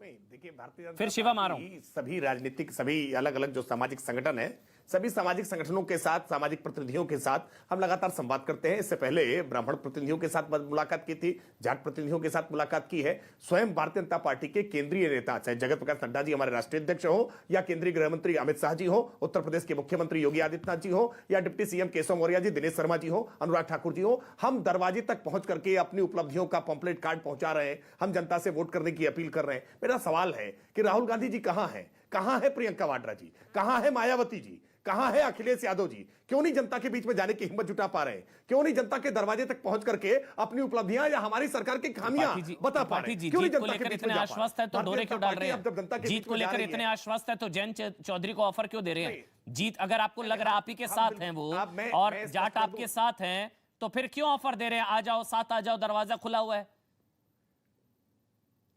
[SPEAKER 12] देखिए, भारतीय जनता
[SPEAKER 11] फिर शिवम आ रहा हूं।
[SPEAKER 12] सभी राजनीतिक, सभी अलग अलग जो सामाजिक संगठन है, सभी सामाजिक संगठनों के साथ, सामाजिक प्रतिनिधियों के साथ हम लगातार संवाद करते हैं। इससे पहले ब्राह्मण प्रतिनिधियों के साथ मुलाकात की थी, जाट प्रतिनिधियों के साथ मुलाकात की है। स्वयं भारतीय जनता पार्टी के केंद्रीय नेता, चाहे जगत प्रकाश नड्डा जी हमारे राष्ट्रीय अध्यक्ष हो, या केंद्रीय गृह मंत्री अमित शाह जी हो, उत्तर प्रदेश के मुख्यमंत्री योगी आदित्यनाथ जी हो, या डिप्टी सीएम केशव मौर्य जी, दिनेश शर्मा जी हो, अनुराग ठाकुर जी हो, हम दरवाजे तक पहुंच करके अपनी उपलब्धियों का पॉम्पलेट कार्ड पहुंचा रहे हैं, हम जनता से वोट करने की अपील कर रहे हैं। मेरा सवाल है कि राहुल गांधी जी कहां हैं? कहां है प्रियंका वाड्रा जी? कहां है मायावती जी? कहां है अखिलेश यादव जी? क्यों नहीं जनता के बीच में जाने की हिम्मत जुटा पा रहे हैं? क्यों नहीं जनता के दरवाजे तक पहुंच करके अपनी उपलब्धियां या हमारी सरकार की खामियां बता पा रहे हैं? क्यों नहीं जनता के बीच में
[SPEAKER 11] आश्वस्त है तो डोरे क्यों डाल रहे हैं? जीत को लेकर इतने आश्वस्त है तो जयंत चौधरी को ऑफर क्यों दे रहे हैं? जीत अगर आपको लग रहा है आप ही के साथ हैं वो, और जाट आपके साथ हैं, तो फिर क्यों ऑफर दे रहे हैं? आ जाओ, साथ आ जाओ, दरवाजा खुला हुआ है।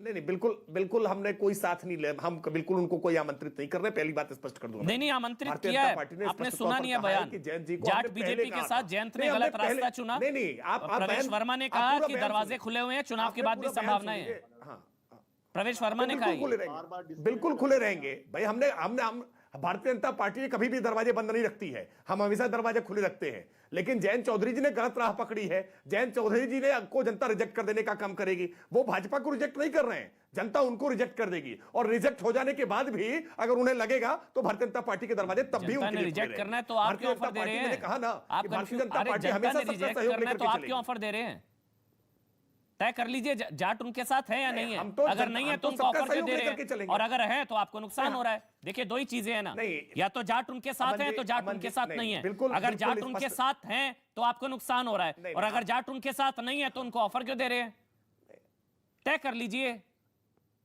[SPEAKER 12] नहीं, बिल्कुल हमने कोई साथ नहीं लिया, हम बिल्कुल उनको कोई आमंत्रित नहीं कर रहे, पहली बात स्पष्ट कर दूंगा।
[SPEAKER 11] नहीं, आमंत्रित किया है, आपने सुना नहीं है बयान? जाट बीजेपी के साथ जयंत ने गलत रास्ता चुना।
[SPEAKER 12] नहीं, आप
[SPEAKER 11] प्रवेश वर्मा ने कहा कि दरवाजे खुले हुए हैं, चुनाव के बाद भी संभावनाएं हैं। प्रवेश वर्मा ने कहा
[SPEAKER 12] बिल्कुल खुले रहेंगे भाई। हमने भारतीय जनता पार्टी कभी भी दरवाजे बंद नहीं रखती है, हम हमेशा दरवाजे खुले रखते हैं। लेकिन जयंत चौधरी जी ने गलत राह पकड़ी है। जयंत चौधरी जी ने को जनता रिजेक्ट कर देने का काम करेगी। वो भाजपा को रिजेक्ट नहीं कर रहे हैं, जनता उनको रिजेक्ट कर देगी। और रिजेक्ट हो जाने के बाद भी अगर उन्हें लगेगा तो भारतीय जनता पार्टी के दरवाजे तब भी उनके लिए
[SPEAKER 11] रिजेक्ट करना है तो आप क्यों ऑफर दे रहे हैं?
[SPEAKER 12] मैंने कहा ना कि भारतीय जनता पार्टी
[SPEAKER 11] जनता
[SPEAKER 12] हमेशा
[SPEAKER 11] ने
[SPEAKER 12] सबका
[SPEAKER 11] रिजेक्ट
[SPEAKER 12] सहयोग
[SPEAKER 11] करना है
[SPEAKER 12] लेकर
[SPEAKER 11] तो
[SPEAKER 12] के
[SPEAKER 11] आप
[SPEAKER 12] चलेगी।
[SPEAKER 11] क्यों ऑफर दे रहे हैं? तय कर लीजिए जाट उनके साथ है या नहीं है। अगर नहीं है तो उनको ऑफर क्यों दे रहे हैं? और अगर है तो आपको नुकसान हो रहा है। देखिए दो ही चीजें हैं ना, या तो जाट उनके साथ है तो जाट उनके साथ नहीं है। अगर जाट उनके साथ हैं तो आपको नुकसान हो रहा है, और अगर जाट उनके साथ नहीं है तो उनको ऑफर क्यों दे रहे हैं? तय कर लीजिए।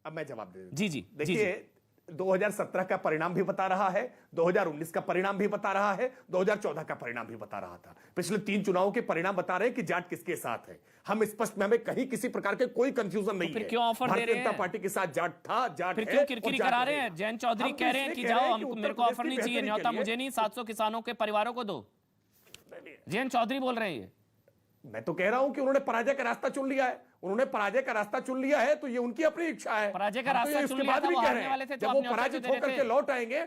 [SPEAKER 12] अब मैं जवाब दे
[SPEAKER 11] जी जी
[SPEAKER 12] देखिए, 2017 का परिणाम भी बता रहा है, 2019 का परिणाम भी बता रहा है, 2014 का परिणाम भी बता रहा था। पिछले 3 चुनावों के परिणाम बता रहे हैं कि जाट किसके साथ है। हम स्पष्ट में, हमें कहीं किसी प्रकार के कोई कंफ्यूजन नहीं है।
[SPEAKER 11] फिर क्यों ऑफर दे रहे हैं?
[SPEAKER 12] भारतीय जनता पार्टी के साथ जाट था, जाट
[SPEAKER 11] फिर क्यों किरकिरी करा रहे हैं? जयंत चौधरी कह रहे हैं कि जाओ, हमको मेरे को ऑफर नहीं चाहिए, न्योता मुझे नहीं, 700 किसानों के परिवारों को दो। जयंत चौधरी बोल रहे हैं।
[SPEAKER 12] मैं तो कह रहा हूं कि उन्होंने पराजय का रास्ता चुन लिया है। उन्होंने पराजय का रास्ता चुन लिया है तो ये उनकी अपनी इच्छा है।
[SPEAKER 11] पराजय का रास्ता चुन लिया था, वो हारने वाले थे, तो
[SPEAKER 12] जब वो
[SPEAKER 11] अपने
[SPEAKER 12] पराजित होकर के लौट आएंगे,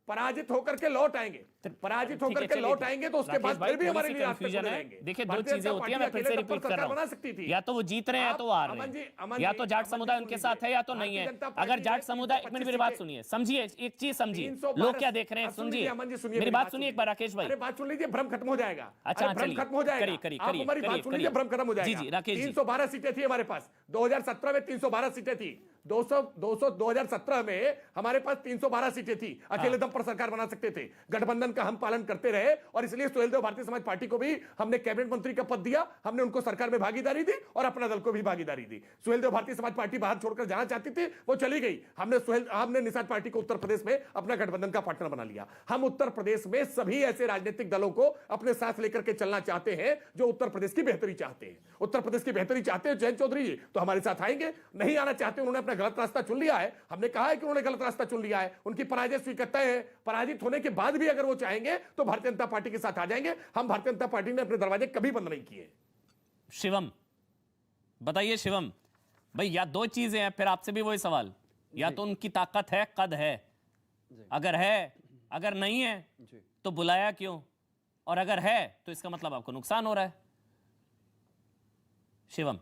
[SPEAKER 12] पराजित होकर के लौट आएंगे, पराजित होकर के लौट आएंगे तो उसके बाद फिर भी हमारे लिए रास्ते खुले रहेंगे।
[SPEAKER 11] देखिए दो चीजें होती है, मैं फिर से रिपीट कर रहा हूं, या तो वो जीत रहे हैं तो वो हार रहे हैं, या तो जाट समुदाय उनके साथ है या तो नहीं है। अगर जाट समुदाय, एक मिनट मेरी बात सुनिए, समझिए एक चीज समझिए, लोग क्या देख रहे हैं सुनिए, मेरी बात सुनिए एक बार राकेश भाई।
[SPEAKER 12] अरे बात सुन लीजिए, भ्रम खत्म हो जाएगा।
[SPEAKER 11] अच्छा
[SPEAKER 12] भ्रम खत्म हो जाएगा, आप हमारी बात सुन लीजिए, भ्रम खत्म हो जाएगा।
[SPEAKER 11] जी राकेश जी,
[SPEAKER 12] 312 सीटें थी हमारे पास, 2017 में 312 सीटें थी, 2017 में हमारे पास 312 सीटें थी, अकेले दम पर सरकार बना सकते थे। गठबंधन का हम पालन करते रहे और इसलिए सुहेलदेव भारतीय समाज पार्टी को भी हमने कैबिनेट मंत्री का पद दिया, हमने उनको सरकार में भागीदारी दी और अपना दल को भी भागीदारी दी। सुहेलदेव भारतीय समाज पार्टी बाहर छोड़कर जाना चाहती थी, वो चली गई। हमने निषाद पार्टी को उत्तर प्रदेश में अपना गठबंधन का पार्टनर बना लिया। हम उत्तर प्रदेश में सभी ऐसे राजनीतिक दलों को अपने साथ लेकर के चलना चाहते हैं जो उत्तर प्रदेश की बेहतरी चाहते हैं। उत्तर प्रदेश की बेहतरी चाहते हैं जयंत चौधरी जी तो हमारे साथ आएंगे, नहीं आना चाहते, उन्होंने अपना गलत रास्ता चुन लिया है। हमने कहा है कि उन्होंने गलत रास्ता चुन लिया है, उनकी पराजय स्वीकारता है। पराजित होने के बाद भी अगर वो चाहेंगे तो भारतीय जनता पार्टी के साथ आ जाएंगे। हम भारतीय जनता पार्टी ने अपने दरवाजे कभी बंद नहीं किए।
[SPEAKER 11] शिवम बताइए, शिवम भाई, या दो चीजें हैं, फिर आपसे भी वही सवाल, या तो उनकी ताकत है, कद है, अगर है, अगर नहीं है तो बुलाया क्यों, और अगर है तो इसका मतलब आपको नुकसान हो रहा है। शिवम,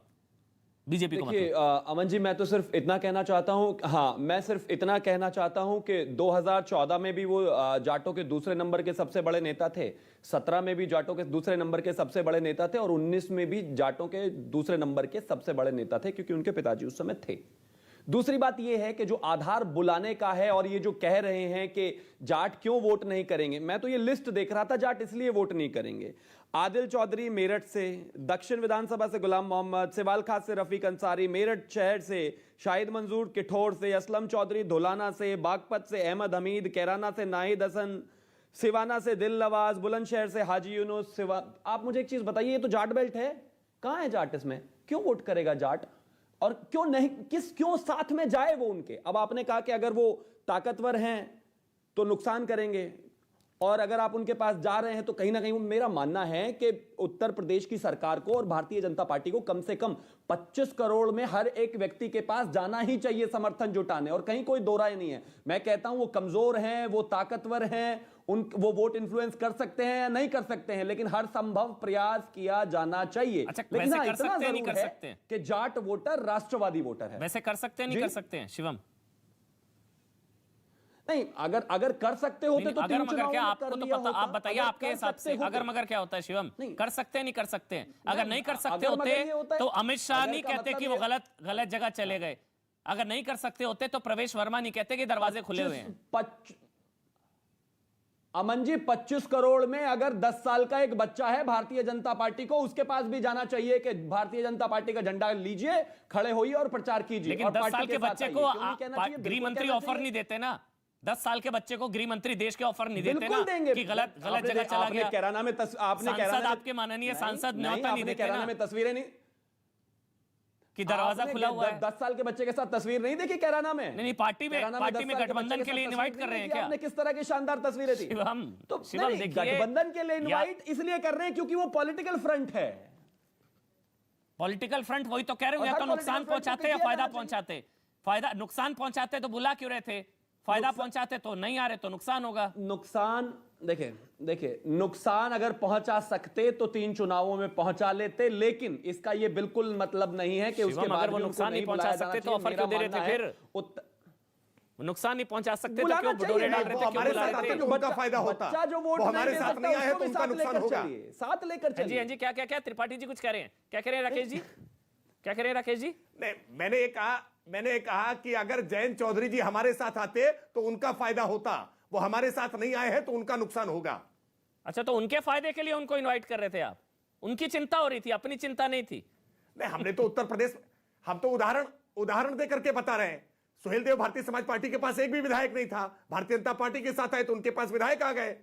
[SPEAKER 11] बीजेपी को
[SPEAKER 17] देखिए अमन जी, मैं तो सिर्फ इतना कहना चाहता हूं, हाँ मैं सिर्फ इतना कहना चाहता हूं कि 2014 में भी वो जाटों के दूसरे नंबर के सबसे बड़े नेता थे, 17 में भी जाटों के दूसरे नंबर के सबसे बड़े नेता थे, और 19 में भी जाटों के दूसरे नंबर के सबसे बड़े नेता थे, क्योंकि उनके पिताजी उस समय थे। दूसरी बात यह है कि जो आधार बुलाने का है, और ये जो कह रहे हैं कि जाट क्यों वोट नहीं करेंगे, मैं तो ये लिस्ट देख रहा था, जाट इसलिए वोट नहीं करेंगे। आदिल चौधरी मेरठ से, दक्षिण विधानसभा से गुलाम मोहम्मद, सिवाल खास से रफीक अंसारी, मेरठ शहर से शाहिद मंजूर किठौर से, असलम चौधरी धोलाना से, बागपत से अहमद हमीद, कैराना से नाहिद हसन, सिवाना से दिल नवाज, बुलंदशहर से हाजी यूनुस। आप मुझे एक चीज बताइए, ये तो जाट बेल्ट है, कहां है जाट इसमें? क्यों वोट करेगा जाट, और क्यों नहीं, क्यों साथ में जाए वो उनके? अब आपने कहा कि अगर वो ताकतवर हैं तो नुकसान करेंगे, और अगर आप उनके पास जा रहे हैं तो कहीं ना कहीं, मेरा मानना है कि उत्तर प्रदेश की सरकार को और भारतीय जनता पार्टी को कम से कम 25 करोड़ में हर एक व्यक्ति के पास जाना ही चाहिए समर्थन जुटाने, और कहीं कोई दो राय नहीं है। मैं कहता हूं वो कमजोर हैं, वो ताकतवर हैं, वो वोट इन्फ्लुएंस कर सकते हैं या नहीं कर सकते हैं, लेकिन हर संभव प्रयास किया जाना चाहिए।
[SPEAKER 11] लेकिन हाँ, इतना जरूर है
[SPEAKER 17] कि जाट वोटर राष्ट्रवादी वोटर है।
[SPEAKER 11] वैसे कर सकते हैं, नहीं कर सकते हैं शिवम?
[SPEAKER 17] नहीं, अगर कर सकते होते तो
[SPEAKER 11] अगर मगर क्या, आपको तो पता, आप बताइए आपके हिसाब से अगर मगर क्या होता है शिवम? कर सकते हैं, नहीं कर सकते हैं? अगर नहीं कर सकते होते तो अमित शाह नहीं कहते कि वो गलत जगह चले गए, अगर नहीं कर सकते होते तो प्रवेश वर्मा नहीं कहते कि दरवाजे खुले हुए हैं।
[SPEAKER 17] अमन जी, 25 करोड़ में अगर 10 साल का एक बच्चा है भारतीय जनता पार्टी को, उसके पास भी जाना चाहिए कि भारतीय जनता पार्टी का झंडा लीजिए, खड़े होइए और प्रचार कीजिए।
[SPEAKER 11] लेकिन 10 साल के बच्चे को गृह मंत्री ऑफर नहीं देते ना, 10 साल के बच्चे को गृह मंत्री देश के ऑफर नहीं देते ना, कि गलत जगह चला गया।
[SPEAKER 17] कैराना में
[SPEAKER 11] सांसद, आपके माननीय सांसद न्योता नहीं देते
[SPEAKER 17] कैराना में तस्वीरें नहीं
[SPEAKER 11] कि दरवाजा खुला हुआ है।
[SPEAKER 17] 10 साल के बच्चे के साथ तस्वीर नहीं देखी कैराना में?
[SPEAKER 11] नहीं, पार्टी में गठबंधन के लिए इनवाइट कर रहे हैं क्या?
[SPEAKER 17] आपने किस तरह की शानदार तस्वीरें थी?
[SPEAKER 11] शिवम,
[SPEAKER 17] तो
[SPEAKER 11] गठबंधन
[SPEAKER 17] के लिए इनवाइट इसलिए कर रहे हैं क्योंकि वो पॉलिटिकल फ्रंट है।
[SPEAKER 11] पॉलिटिकल फ्रंट, वही तो कह रहे हो, या तो नुकसान पहुंचाते या फायदा पहुंचाते। फायदा, नुकसान पहुंचाते तो बुला क्यों रहे थे? फायदा पहुंचाते तो, नहीं आ रहे तो नुकसान होगा।
[SPEAKER 17] नुकसान देखिए नुकसान अगर पहुंचा सकते तो 3 चुनावों में पहुंचा लेते, लेकिन इसका ये बिल्कुल मतलब नहीं है कि उसके बाद
[SPEAKER 11] अगर वो नुकसान नहीं पहुंचा सकते तो ऑफर क्यों दे रहे थे? फिर नुकसान नहीं पहुंचा सकते तो क्यों बुडोरे डाल रहे थे?
[SPEAKER 12] हमारे साथ आते तो उनका फायदा होता।
[SPEAKER 17] बच्चा जो वोट
[SPEAKER 12] हमारे साथ नहीं आए तो उनका नुकसान होगा।
[SPEAKER 17] साथ लेकर चलिए।
[SPEAKER 11] हाँ जी, क्या त्रिपाठी जी कुछ कह रहे हैं? क्या कह रहे हैं राकेश जी? क्या कह रहे हैं राकेश जी?
[SPEAKER 12] नहीं, मैंने कहा कि अगर जयंत चौधरी जी हमारे साथ आते तो उनका फायदा होता। वो हमारे साथ नहीं आए हैं तो उनका नुकसान होगा।
[SPEAKER 11] अच्छा, तो उनके फायदे के लिए उनको इनवाइट कर रहे थे आप? उनकी चिंता हो रही थी, अपनी चिंता नहीं थी?
[SPEAKER 12] नहीं, हमने तो उत्तर प्रदेश, हम तो उदाहरण दे करके बता रहे हैं। सुहेल देव भारतीय समाज पार्टी के पास एक भी विधायक नहीं था, भारतीय जनता पार्टी के साथ आए तो उनके पास विधायक आ गए।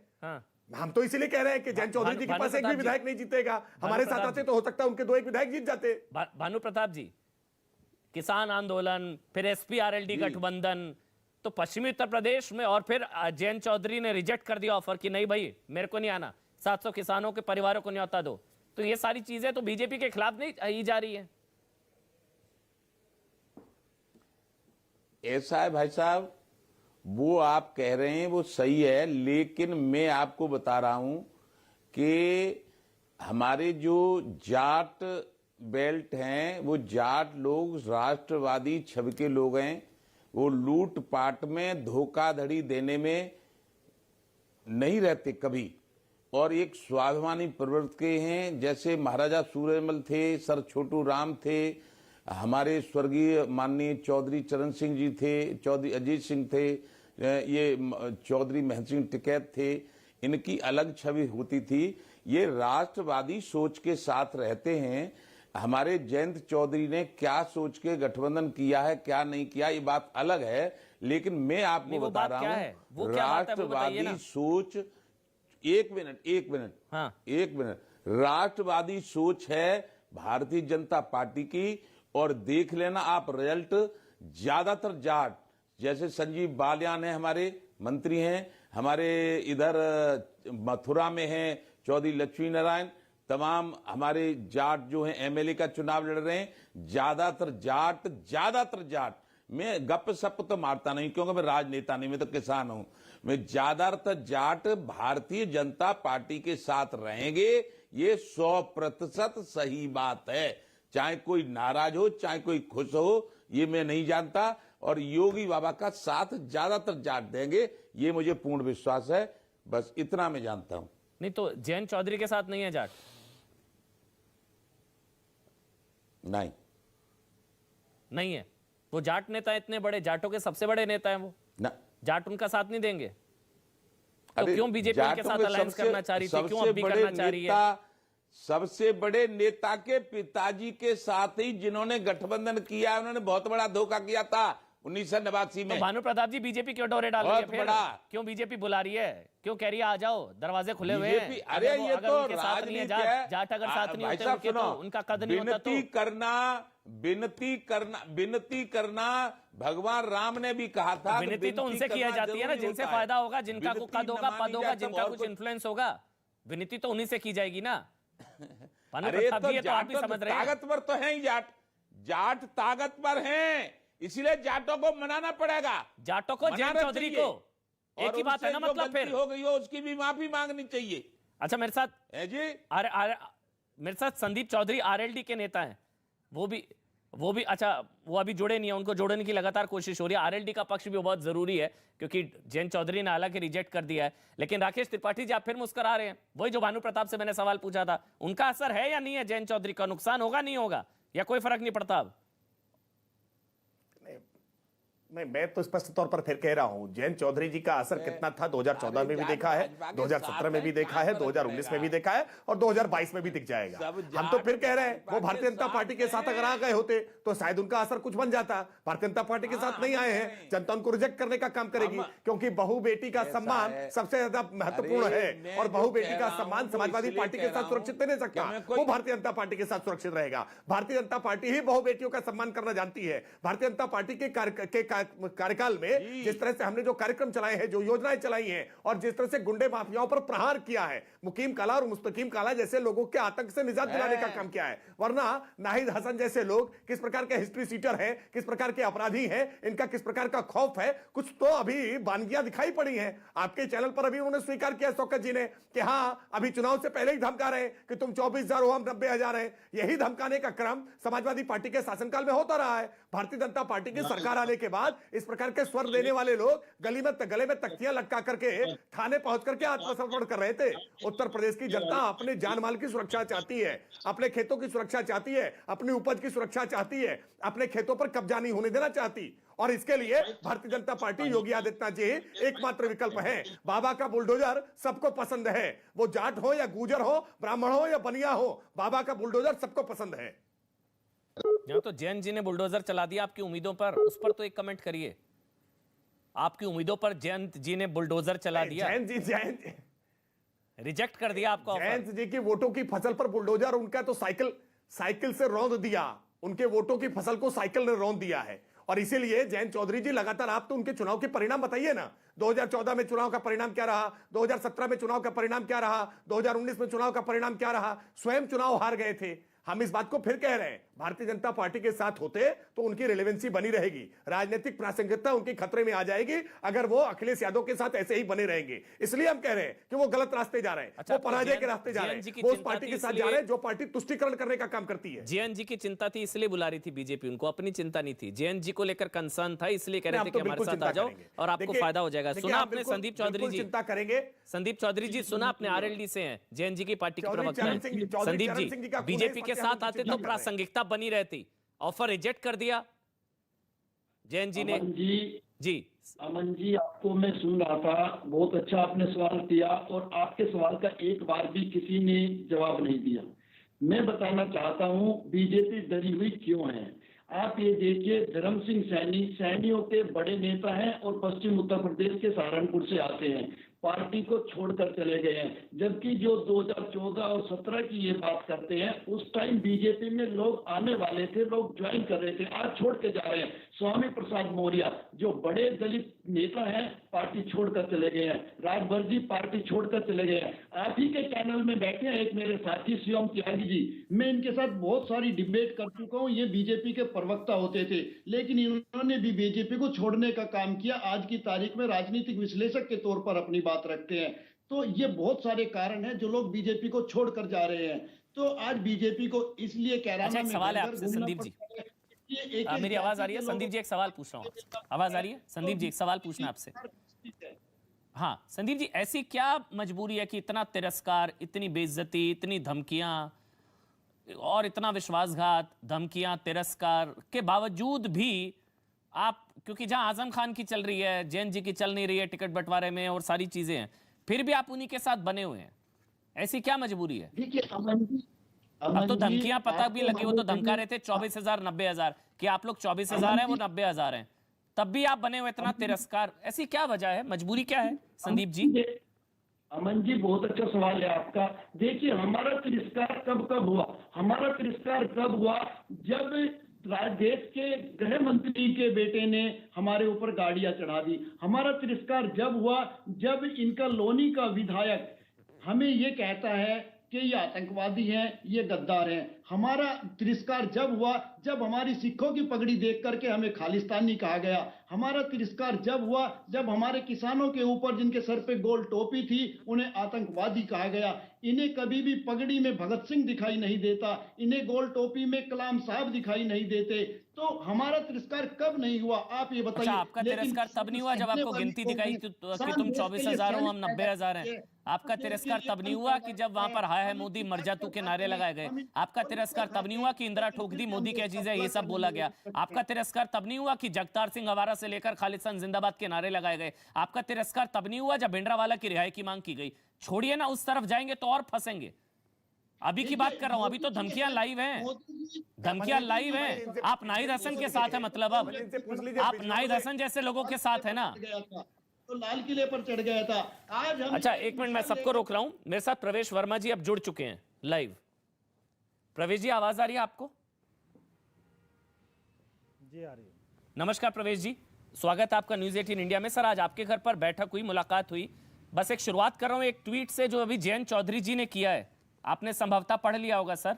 [SPEAKER 12] हम तो इसीलिए कह रहे हैं कि जयंत चौधरी जी के पास एक भी विधायक नहीं जीतेगा। हमारे साथ आते तो हो सकता है उनके 2-1 विधायक जीत जाते।
[SPEAKER 11] भानु प्रताप जी, किसान आंदोलन, फिर एसपी आरएलडी गठबंधन, तो पश्चिमी उत्तर प्रदेश में, और फिर जयंत चौधरी ने रिजेक्ट कर दिया ऑफर कि नहीं भाई मेरे को नहीं आना, 700 किसानों के परिवारों को न्योता दो। तो ये सारी चीजें तो बीजेपी के खिलाफ नहीं ही जा रही है।
[SPEAKER 13] ऐसा है भाई साहब, वो आप कह रहे हैं वो सही है, लेकिन मैं आपको बता रहा हूं कि हमारे जो जाट बेल्ट हैं, वो जाट लोग राष्ट्रवादी छवि के लोग हैं। वो लूट पाट में, धोखाधड़ी देने में नहीं रहते कभी, और एक स्वाभिमानी प्रवृत्ति के हैं। जैसे महाराजा सूर्यमल थे, सर छोटू राम थे, हमारे स्वर्गीय माननीय चौधरी चरण सिंह जी थे, चौधरी अजीत सिंह थे, ये चौधरी महेंद्र सिंह टिकैत थे। इनकी अलग छवि होती थी। ये राष्ट्रवादी सोच के साथ रहते हैं। हमारे जयंत चौधरी ने क्या सोच के गठबंधन किया है, क्या नहीं किया, ये बात अलग है। लेकिन मैं आपको बता रहा हूं, राष्ट्रवादी सोच, एक मिनट, राष्ट्रवादी सोच है भारतीय जनता पार्टी की। और देख लेना आप रिजल्ट, ज्यादातर जाट, जैसे संजीव बालियान है, हमारे मंत्री हैं, हमारे इधर मथुरा में हैं चौधरी लक्ष्मी नारायण, तमाम हमारे जाट जो हैं एमएलए का चुनाव लड़ रहे हैं। ज्यादातर जाट, मैं गप सप तो मारता नहीं क्योंकि मैं राजनेता नहीं, मैं तो किसान हूं। मैं ज्यादातर जाट भारतीय जनता पार्टी के साथ रहेंगे, ये 100% सही बात है। चाहे कोई नाराज हो, चाहे कोई खुश हो, ये मैं नहीं जानता। और योगी बाबा का साथ ज्यादातर जाट देंगे, ये मुझे पूर्ण विश्वास है। बस इतना मैं जानता हूं।
[SPEAKER 11] नहीं तो जयंत चौधरी के साथ नहीं है जाट? नहीं है। वो जाट नेता इतने बड़े, जाटों के सबसे बड़े नेता हैं वो
[SPEAKER 13] ना,
[SPEAKER 11] जाट उनका साथ नहीं देंगे? तो क्यों बीजेपी उनके साथ अलायंस करना चाह रही थी? क्यों अब भी करना चाह रही है?
[SPEAKER 13] सबसे बड़े नेता के पिताजी के साथ ही जिन्होंने गठबंधन किया, उन्होंने बहुत बड़ा धोखा किया था 1989 में।
[SPEAKER 11] तो भानु प्रताप जी, बीजेपी क्यों डोरे डाल रही है फिर? क्यों बीजेपी बुला रही है? क्यों कह रही है आ जाओ, दरवाजे खुले हुए हैं?
[SPEAKER 13] अरे ये तो राजनीति है।
[SPEAKER 11] जाट अगर साथ नहीं होते उनके, तो उनका कद नहीं होता।
[SPEAKER 13] विनती करना भगवान राम ने भी कहा था।
[SPEAKER 11] विनती तो उनसे किया जाती है ना जिनसे फायदा होगा, जिनका कद होगा, पद होगा, जिनका कुछ इन्फ्लुएंस होगा। विनती तो उन्हीं से की जाएगी ना।
[SPEAKER 13] अरे तो जाट ताकतवर तो है ही, जाट ताकतवर हैं, इसलिए जाटों को मनाना पड़ेगा।
[SPEAKER 11] जाटों को, जयंत चौधरी को एक ही बात है ना, मतलब फिर
[SPEAKER 13] हो गई हो उसकी भी माफी मांगनी चाहिए।
[SPEAKER 11] अच्छा, मेरे साथ
[SPEAKER 13] जी
[SPEAKER 11] मेरे साथ संदीप चौधरी आरएलडी के नेता हैं, वो भी अच्छा, वो अभी जुड़े नहीं है, उनको जोड़ने की लगातार कोशिश हो रही है। आरएलडी का पक्ष भी बहुत जरूरी है क्योंकि जयंत चौधरी ने हालांकि रिजेक्ट कर दिया है। लेकिन राकेश त्रिपाठी जी, आप फिर मुस्कुरा रहे हैं। वही जो भानु प्रताप से मैंने सवाल पूछा था, उनका असर है या नहीं है? जयंत चौधरी का नुकसान होगा, नहीं होगा, या कोई फर्क नहीं पड़ता? अब
[SPEAKER 12] नहीं, मैं तो स्पष्ट तौर पर फिर कह रहा हूं, जयंत चौधरी जी का असर कितना था 2014 में भी देखा है, 2017 में भी देखा है, 2019 में भी देखा है, और 2022 में भी दिख जाएगा। हम तो फिर कह रहे हैं, वो भारतीय जनता पार्टी के साथ अगर आ गए होते तो शायद उनका असर कुछ बन जाता। भारतीय जनता पार्टी के साथ नहीं आए हैं, जनता उनको रिजेक्ट करने का काम करेगी, क्योंकि बहु बेटी का सम्मान सबसे ज्यादा महत्वपूर्ण है, और बहु बेटी का सम्मान समाजवादी पार्टी के साथ सुरक्षित नहीं रह सकता। वो भारतीय जनता पार्टी के साथ सुरक्षित रहेगा। भारतीय जनता पार्टी ही बहु बेटियों का सम्मान करना जानती है। भारतीय जनता पार्टी के कार्यकाल में जिस तरह से हमने जो कार्यक्रम चलाए हैं, जो योजनाएं चलाई हैं, और जिस तरह से गुंडे माफियाओं पर प्रहार किया है, मुकीम काला और मुस्तकीम काला जैसे लोगों के आतंक से निजात दिलाने का काम किया है। वरना नाहिद हसन जैसे लोग किस प्रकार के हिस्ट्री सीटर हैं, किस प्रकार के अपराधी हैं, इनका किस प्रकार का खौफ है, कुछ तो अभी वानगियां दिखाई पड़ी हैं। आपके चैनल पर अभी उन्होंने स्वीकार किया शौकत जी ने कि हाँ, अभी चुनाव से पहले ही धमका रहे हैं कि तुम 24,000 हो, हम 90,000 हैं। यही धमकाने का क्रम समाजवादी पार्टी के शासनकाल में होता रहा है। भारतीय जनता पार्टी की सरकार आने के बाद इस प्रकार के स्वर देने वाले लोग गले में तख्तियां लटका करके थाने पहुंच करके आत्मसमर्पण कर रहे थे। उत्तर प्रदेश की जनता अपने जान माल की सुरक्षा चाहती है, अपने खेतों की सुरक्षा चाहती है, अपनी उपज की सुरक्षा चाहती है, अपने खेतों पर कब्जा नहीं होने देना चाहती। और इसके लिए भारतीय जनता पार्टी, योगी आदित्यनाथ जी एकमात्र विकल्प है। बाबा का बुलडोजर सबको पसंद है, वो जाट हो या गुजर हो, ब्राह्मण हो या बनिया हो, बाबा का बुलडोजर सबको पसंद है।
[SPEAKER 11] यहाँ तो जैन जी ने बुलडोजर चला दिया आपकी उम्मीदों पर, उस पर तो एक कमेंट करिए। आपकी उम्मीदों पर जयंत जी ने बुलडोजर चला दिया।
[SPEAKER 12] जयंत
[SPEAKER 11] रिजेक्ट कर दिया आपको।
[SPEAKER 12] जयंत जी की वोटों की फसल पर बुलडोजर, उनका तो साइकिल से रौंद दिया। उनके वोटों की फसल को साइकिल ने रौंद दिया है। और इसीलिए जयंत चौधरी जी लगातार, आप तो उनके चुनाव के परिणाम बताइए ना। 2014 में चुनाव का परिणाम क्या रहा, 2017 में चुनाव का परिणाम क्या रहा, 2019 में चुनाव का परिणाम क्या रहा। स्वयं चुनाव हार गए थे। हम इस बात को फिर कह रहे हैं, भारतीय जनता पार्टी के साथ होते तो उनकी रिलेवेंसी बनी रहेगी, राजनीतिक प्रासंगिकता उनकी खतरे में आ जाएगी अगर वो अखिलेश यादव के साथ ऐसे ही बने रहेंगे। इसलिए हम कह रहे हैं कि वो गलत रास्ते जा रहे हैं, वो पराजय के रास्ते जा रहे हैं, वो उस पार्टी के साथ जा रहे हैं जो पार्टी तुष्टीकरण करने का काम करती है।
[SPEAKER 11] जयंत जी की चिंता थी इसलिए बुला रही थी बीजेपी, उनको अपनी चिंता नहीं थी। जयंत जी को लेकर कंसर्न था, इसलिए कह रहे थे कि हमारे साथ आ जाओ और आपको फायदा हो जाएगा। सुना आपने संदीप चौधरी जी,
[SPEAKER 12] चिंता करेंगे।
[SPEAKER 11] संदीप चौधरी जी सुना आपने, आरएलडी से हैं, जयंत जी की पार्टी के प्रवक्ता हैं। संदीप जी बीजेपी के साथ आते तो प्रासंगिकता बनी रहती, ऑफर रिजेक्ट कर दिया जैन जी ने। जी
[SPEAKER 16] अमन जी, आपको मैं सुन रहा था, बहुत अच्छा आपने सवाल किया और आपके सवाल का एक बार भी किसी ने जवाब नहीं दिया। मैं बताना चाहता हूं बीजेपी डरी हुई क्यों है। आप ये देखिए, धर्म सिंह सैनी सैनियों के बड़े नेता हैं और पश्चिम उत्तर प्रदेश के सहारनपुर से आते हैं, पार्टी को छोड़कर चले गए हैं। जबकि जो 2014 और 17 की ये बात करते हैं, उस टाइम बीजेपी में लोग आने वाले थे, लोग ज्वाइन कर रहे थे, आज छोड़ के जा रहे हैं। स्वामी प्रसाद मौर्य जो बड़े दलित नेता हैं, पार्टी छोड़कर चले गए हैं। राजभर जी पार्टी छोड़कर चले गए हैं। आप ही के चैनल में बैठे हैं एक मेरे साथी शिवम त्यागी जी, मैं इनके साथ बहुत सारी डिबेट कर चुका हूँ। ये बीजेपी के प्रवक्ता होते थे, लेकिन इन्होंने भी बीजेपी को छोड़ने का काम किया। आज की तारीख में राजनीतिक विश्लेषक के तौर पर अपनी बात रखते हैं। तो ये बहुत सारे कारण हैं जो लोग बीजेपी को छोड़कर जा रहे हैं। तो आज बीजेपी को इसलिए कह रहा हूं,
[SPEAKER 11] सवाल है आपसे संदीप जी, मेरी आवाज आ रही है? संदीप जी एक सवाल पूछ रहा हूँ, आवाज आ रही है? संदीप जी एक सवाल पूछना आपसे। हाँ संदीप जी, ऐसी क्या मजबूरी है कि इतना तिरस्कार, इतनी बेइज्जती, इतनी धमकियां और इतना विश्वासघात, धमकियां, तिरस्कार के बावजूद भी आप, क्योंकि जहां आजम खान की चल रही है, जैन जी की चल नहीं रही है टिकट बंटवारे में और सारी चीजें हैं, फिर भी आप उन्हीं के साथ बने हुए हैं, ऐसी क्या मजबूरी है?
[SPEAKER 16] देखिए
[SPEAKER 11] अब तो धमकियां पता भी लगी, वो तो धमका रहे थे 24,000 90,000 कि आप लोग 24,000 हैं, वो 90,000 हैं, तब भी आप बने हुए, इतना तिरस्कार, ऐसी क्या वजह है, मजबूरी क्या है संदीप जी?
[SPEAKER 16] अमन जी बहुत अच्छा सवाल है आपका। देखिए हमारा तिरस्कार कब हुआ? हमारा तिरस्कार कब हुआ जब देश के गृह मंत्री के बेटे ने हमारे ऊपर गाड़ियां चढ़ा दी। हमारा तिरस्कार जब हुआ जब इनका लोनी का विधायक हमें ये कहता है कि ये आतंकवादी हैं, ये गद्दार हैं। हमारा तिरस्कार जब हुआ जब हमारी सिखों की पगड़ी देख करके हमें खालिस्तानी कहा गया। हमारा तिरस्कार जब हुआ जब हमारे किसानों के ऊपर जिनके सर पे गोल टोपी थी उन्हें आतंकवादी कहा गया। इन्हें कभी भी पगड़ी में भगत सिंह दिखाई नहीं देता, इन्हें गोल टोपी में कलाम साहब दिखाई नहीं देते। तो हमारा तिरस्कार कब नहीं हुआ आप ये बताइए?
[SPEAKER 11] अच्छा, आपका तिरस्कार तब नहीं हुआ जब आपको गिनती दिखाई कि तुम 24,000 हो, हम 90,000 हैं। आपका तिरस्कार तब नहीं हुआ कि जब वहां पर हाय है मोदी मर जा तू के नारे लगाए गए। आपका तिरस्कार तब नहीं हुआ कि इंदिरा ठोक दी, मोदी क्या चीज है, ये सब बोला गया। आपका तिरस्कार तब नहीं हुआ कि जगतार सिंह हवारा से लेकर खालिस्तान जिंदाबाद के नारे लगाए गए। आपका तिरस्कार तब नहीं हुआ जब भिंडरावाला की रिहाई की मांग की गई। छोड़िए ना, उस तरफ जाएंगे तो और फंसेंगे। अभी की बात कर रहा हूं, अभी तो धमकियां लाइव हैं, धमकियां लाइव हैं। आप नाहिद हसन के साथ है, मतलब अब आप नाहिद हसन जैसे लोगों के साथ है ना।
[SPEAKER 16] तो लाल किले पर चढ़ गया था। आज हम
[SPEAKER 11] अच्छा एक मिनट, मैं सबको रोक रहा हूं। मेरे साथ प्रवेश वर्मा जी अब जुड़ चुके हैं लाइव। प्रवेश जी आवाज आ रही है आपको?
[SPEAKER 18] जी आ रही है।
[SPEAKER 11] नमस्कार प्रवेश जी, स्वागत है आपका न्यूज़ 18 इंडिया में। सर, आज आपके घर पर बैठक हुई, मुलाकात हुई। बस एक शुरुआत कर रहा हूं एक ट्वीट से जो अभी जयंत चौधरी जी ने किया है। आपने संभवतः पढ़ लिया होगा सर।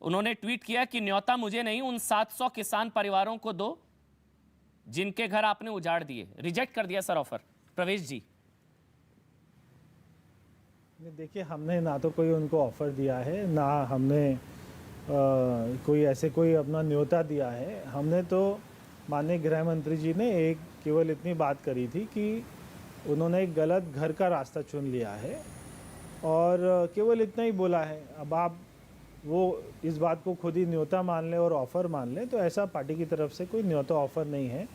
[SPEAKER 11] उन्होंने ट्वीट किया कि न्योता मुझे नहीं, उन 700 किसान परिवारों को दो जिनके घर आपने उजाड़ दिए। रिजेक्ट कर दिया सर ऑफर। प्रवेश जी,
[SPEAKER 2] देखिए, हमने ना तो कोई उनको ऑफ़र दिया है, ना हमने कोई अपना न्योता दिया है। हमने तो माननीय गृह मंत्री जी ने एक केवल इतनी बात करी थी कि उन्होंने एक गलत घर का रास्ता चुन लिया है और केवल इतना ही बोला है। अब आप वो इस बात को खुद ही न्योता मान लें और ऑफ़र मान लें, तो ऐसा पार्टी की तरफ से कोई न्योता ऑफ़र नहीं है।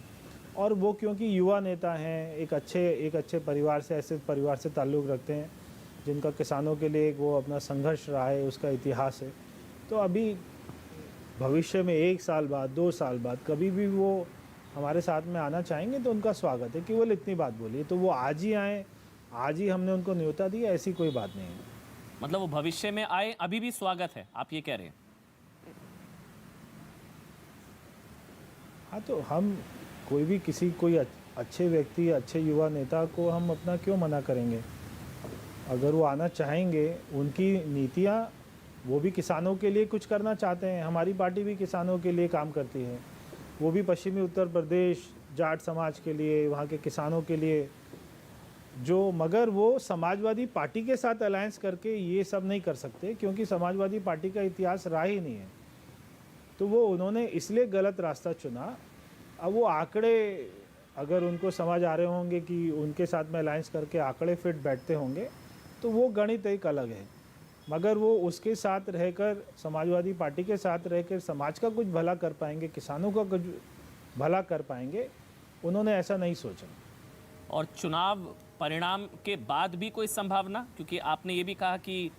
[SPEAKER 2] और वो क्योंकि युवा नेता हैं, एक अच्छे परिवार से, ऐसे परिवार से ताल्लुक़ रखते हैं जिनका किसानों के लिए वो अपना संघर्ष रहा है, उसका इतिहास है। तो अभी भविष्य में 1 साल बाद, 2 साल बाद कभी भी वो हमारे साथ में आना चाहेंगे तो उनका स्वागत है। केवल इतनी बात बोलिए, तो वो आज ही आए, आज ही हमने उनको न्योता दिया, ऐसी कोई बात नहीं है।
[SPEAKER 11] मतलब वो भविष्य में आए, अभी भी स्वागत है, आप ये कह रहे हैं?
[SPEAKER 2] हाँ, तो हम कोई अच्छे व्यक्ति, अच्छे युवा नेता को हम अपना क्यों मना करेंगे? अगर वो आना चाहेंगे, उनकी नीतियाँ, वो भी किसानों के लिए कुछ करना चाहते हैं। हमारी पार्टी भी किसानों के लिए काम करती है। वो भी पश्चिमी उत्तर प्रदेश जाट समाज के लिए, वहाँ के किसानों के लिए, मगर वो समाजवादी पार्टी के साथ अलायंस करके ये सब नहीं कर सकते, क्योंकि समाजवादी पार्टी का इतिहास रहा ही नहीं है। तो वो उन्होंने इसलिए गलत रास्ता चुना। अब वो आंकड़े अगर उनको समझ आ रहे होंगे कि उनके साथ में अलायंस करके आंकड़े फिट बैठते होंगे, तो वो गणित एक अलग है। मगर वो उसके साथ रहकर, समाजवादी पार्टी के साथ रहकर समाज का कुछ भला कर पाएंगे, किसानों का कुछ भला कर पाएंगे, उन्होंने ऐसा नहीं सोचा।
[SPEAKER 11] और चुनाव परिणाम के बाद भी कोई संभावना, क्योंकि आपने ये भी कहा कि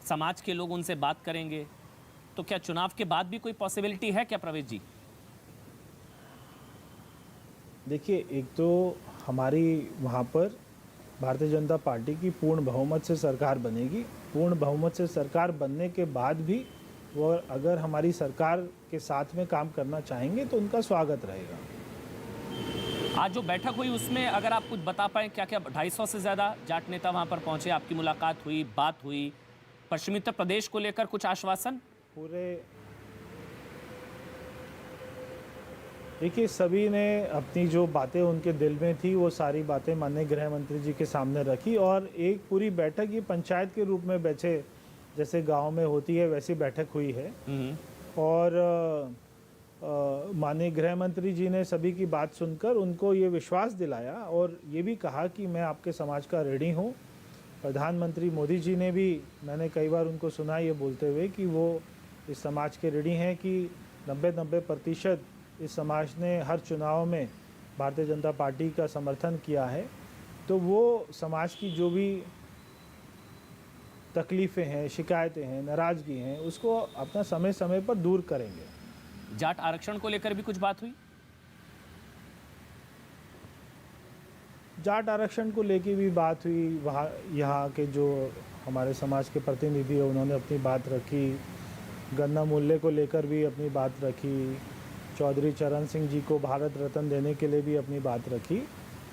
[SPEAKER 11] समाज के लोग उनसे बात करेंगे, तो क्या चुनाव के बाद भी कोई पॉसिबिलिटी है क्या प्रवेश जी?
[SPEAKER 2] देखिए, एक तो हमारी वहाँ पर भारतीय जनता पार्टी की पूर्ण बहुमत से सरकार बनेगी। पूर्ण बहुमत से सरकार बनने के बाद भी वो अगर हमारी सरकार के साथ में काम करना चाहेंगे तो उनका स्वागत रहेगा।
[SPEAKER 11] आज जो बैठक हुई उसमें अगर आप कुछ बता पाएं, क्या क्या 250 से ज़्यादा जाट नेता वहाँ पर पहुँचे, आपकी मुलाकात हुई, बात हुई, पश्चिमी उत्तर प्रदेश को लेकर कुछ आश्वासन?
[SPEAKER 2] देखिए, सभी ने अपनी जो बातें उनके दिल में थी वो सारी बातें माननीय गृह मंत्री जी के सामने रखी और एक पूरी बैठक ये पंचायत के रूप में बैठे, जैसे गांव में होती है वैसी बैठक हुई है। और माननीय गृह मंत्री जी ने सभी की बात सुनकर उनको ये विश्वास दिलाया और ये भी कहा कि मैं आपके समाज का ऋणी हूँ। प्रधानमंत्री मोदी जी ने भी, मैंने कई बार उनको सुना ये बोलते हुए कि वो इस समाज के ऋणी हैं कि 90% इस समाज ने हर चुनाव में भारतीय जनता पार्टी का समर्थन किया है। तो वो समाज की जो भी तकलीफ़ें हैं, शिकायतें हैं, नाराज़गी हैं, उसको अपना समय समय पर दूर करेंगे।
[SPEAKER 11] जाट आरक्षण को लेकर भी कुछ बात हुई?
[SPEAKER 2] जाट आरक्षण को लेकर भी बात हुई। वहाँ यहाँ के जो हमारे समाज के प्रतिनिधि है उन्होंने अपनी बात रखी। गन्ना मूल्य को लेकर भी अपनी बात रखी। चौधरी चरण सिंह जी को भारत रत्न देने के लिए भी अपनी बात रखी।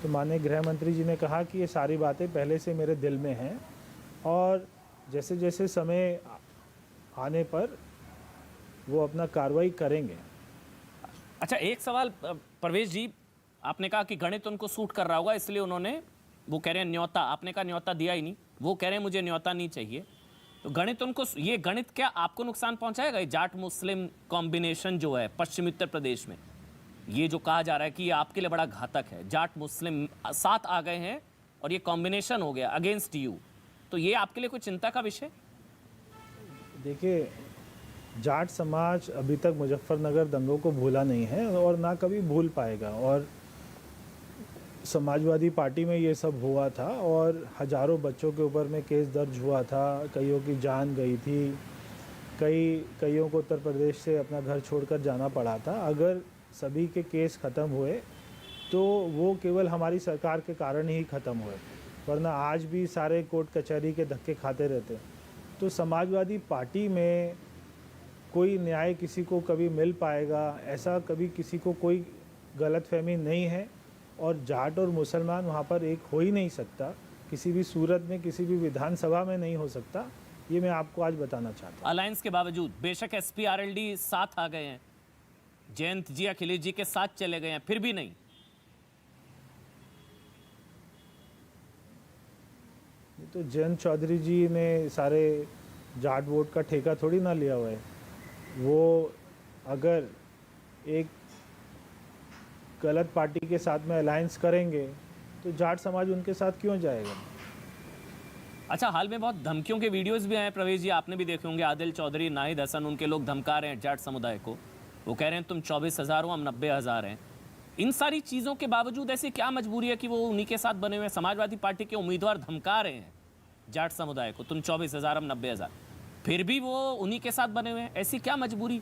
[SPEAKER 2] तो माननीय गृह मंत्री जी ने कहा कि ये सारी बातें पहले से मेरे दिल में हैं और जैसे जैसे समय आने पर वो अपना कार्रवाई करेंगे।
[SPEAKER 11] अच्छा, एक सवाल प्रवेश जी, आपने कहा कि गणित उनको सूट कर रहा होगा इसलिए उन्होंने, वो कह रहे हैं न्योता, आपने कहा न्योता दिया ही नहीं, वो कह रहे हैं मुझे न्योता नहीं चाहिए। तो गणित उनको, ये गणित क्या आपको नुकसान पहुंचाएगा? ये जाट मुस्लिम कॉम्बिनेशन जो है पश्चिमी उत्तर प्रदेश में, ये जो कहा जा रहा है कि ये आपके लिए बड़ा घातक है, जाट मुस्लिम साथ आ गए हैं और ये कॉम्बिनेशन हो गया अगेंस्ट यू, तो ये आपके लिए कोई चिंता का विषय?
[SPEAKER 2] देखिए, जाट समाज अभी तक मुजफ्फरनगर दंगों को भूला नहीं है और ना कभी भूल पाएगा। और समाजवादी पार्टी में ये सब हुआ था और हजारों बच्चों के ऊपर में केस दर्ज हुआ था, कईयों की जान गई थी, कईयों को उत्तर प्रदेश से अपना घर छोड़कर जाना पड़ा था। अगर सभी के केस ख़त्म हुए तो वो केवल हमारी सरकार के कारण ही ख़त्म हुए, वरना आज भी सारे कोर्ट कचहरी के धक्के खाते रहते। तो समाजवादी पार्टी में कोई न्याय किसी को कभी मिल पाएगा, ऐसा कभी किसी को कोई गलतफहमी नहीं है। और जाट और मुसलमान वहाँ पर एक हो ही नहीं सकता, किसी भी सूरत में, किसी भी विधानसभा में नहीं हो सकता। ये मैं आपको आज बताना चाहता हूँ।
[SPEAKER 11] अलायंस के बावजूद बेशक एसपी-आरएलडी साथ आ गए हैं, जयंत जी अखिलेश जी के साथ चले गए हैं, फिर भी नहीं।
[SPEAKER 2] तो जयंत चौधरी जी ने सारे जाट वोट का ठेका थोड़ी ना लिया हुआ है। वो अगर एक गलत पार्टी के साथ में अलायंस करेंगे तो जाट समाज उनके साथ क्यों जाएगा?
[SPEAKER 11] अच्छा, हाल में बहुत धमकियों के वीडियोस भी आए प्रवेश जी, आपने भी देखे होंगे। आदिल चौधरी, नाहिद हसन, उनके लोग धमका रहे हैं जाट समुदाय को। वो कह रहे हैं तुम 24,000 हो, हम 90,000 हैं। इन सारी चीज़ों के बावजूद ऐसी क्या मजबूरी है कि वो उन्हीं के साथ बने हुए हैं? समाजवादी पार्टी के उम्मीदवार धमका रहे हैं जाट समुदाय को, तुम 24,000, हम 90,000, फिर भी वो उन्हीं के साथ बने हुए हैं। ऐसी क्या मजबूरी?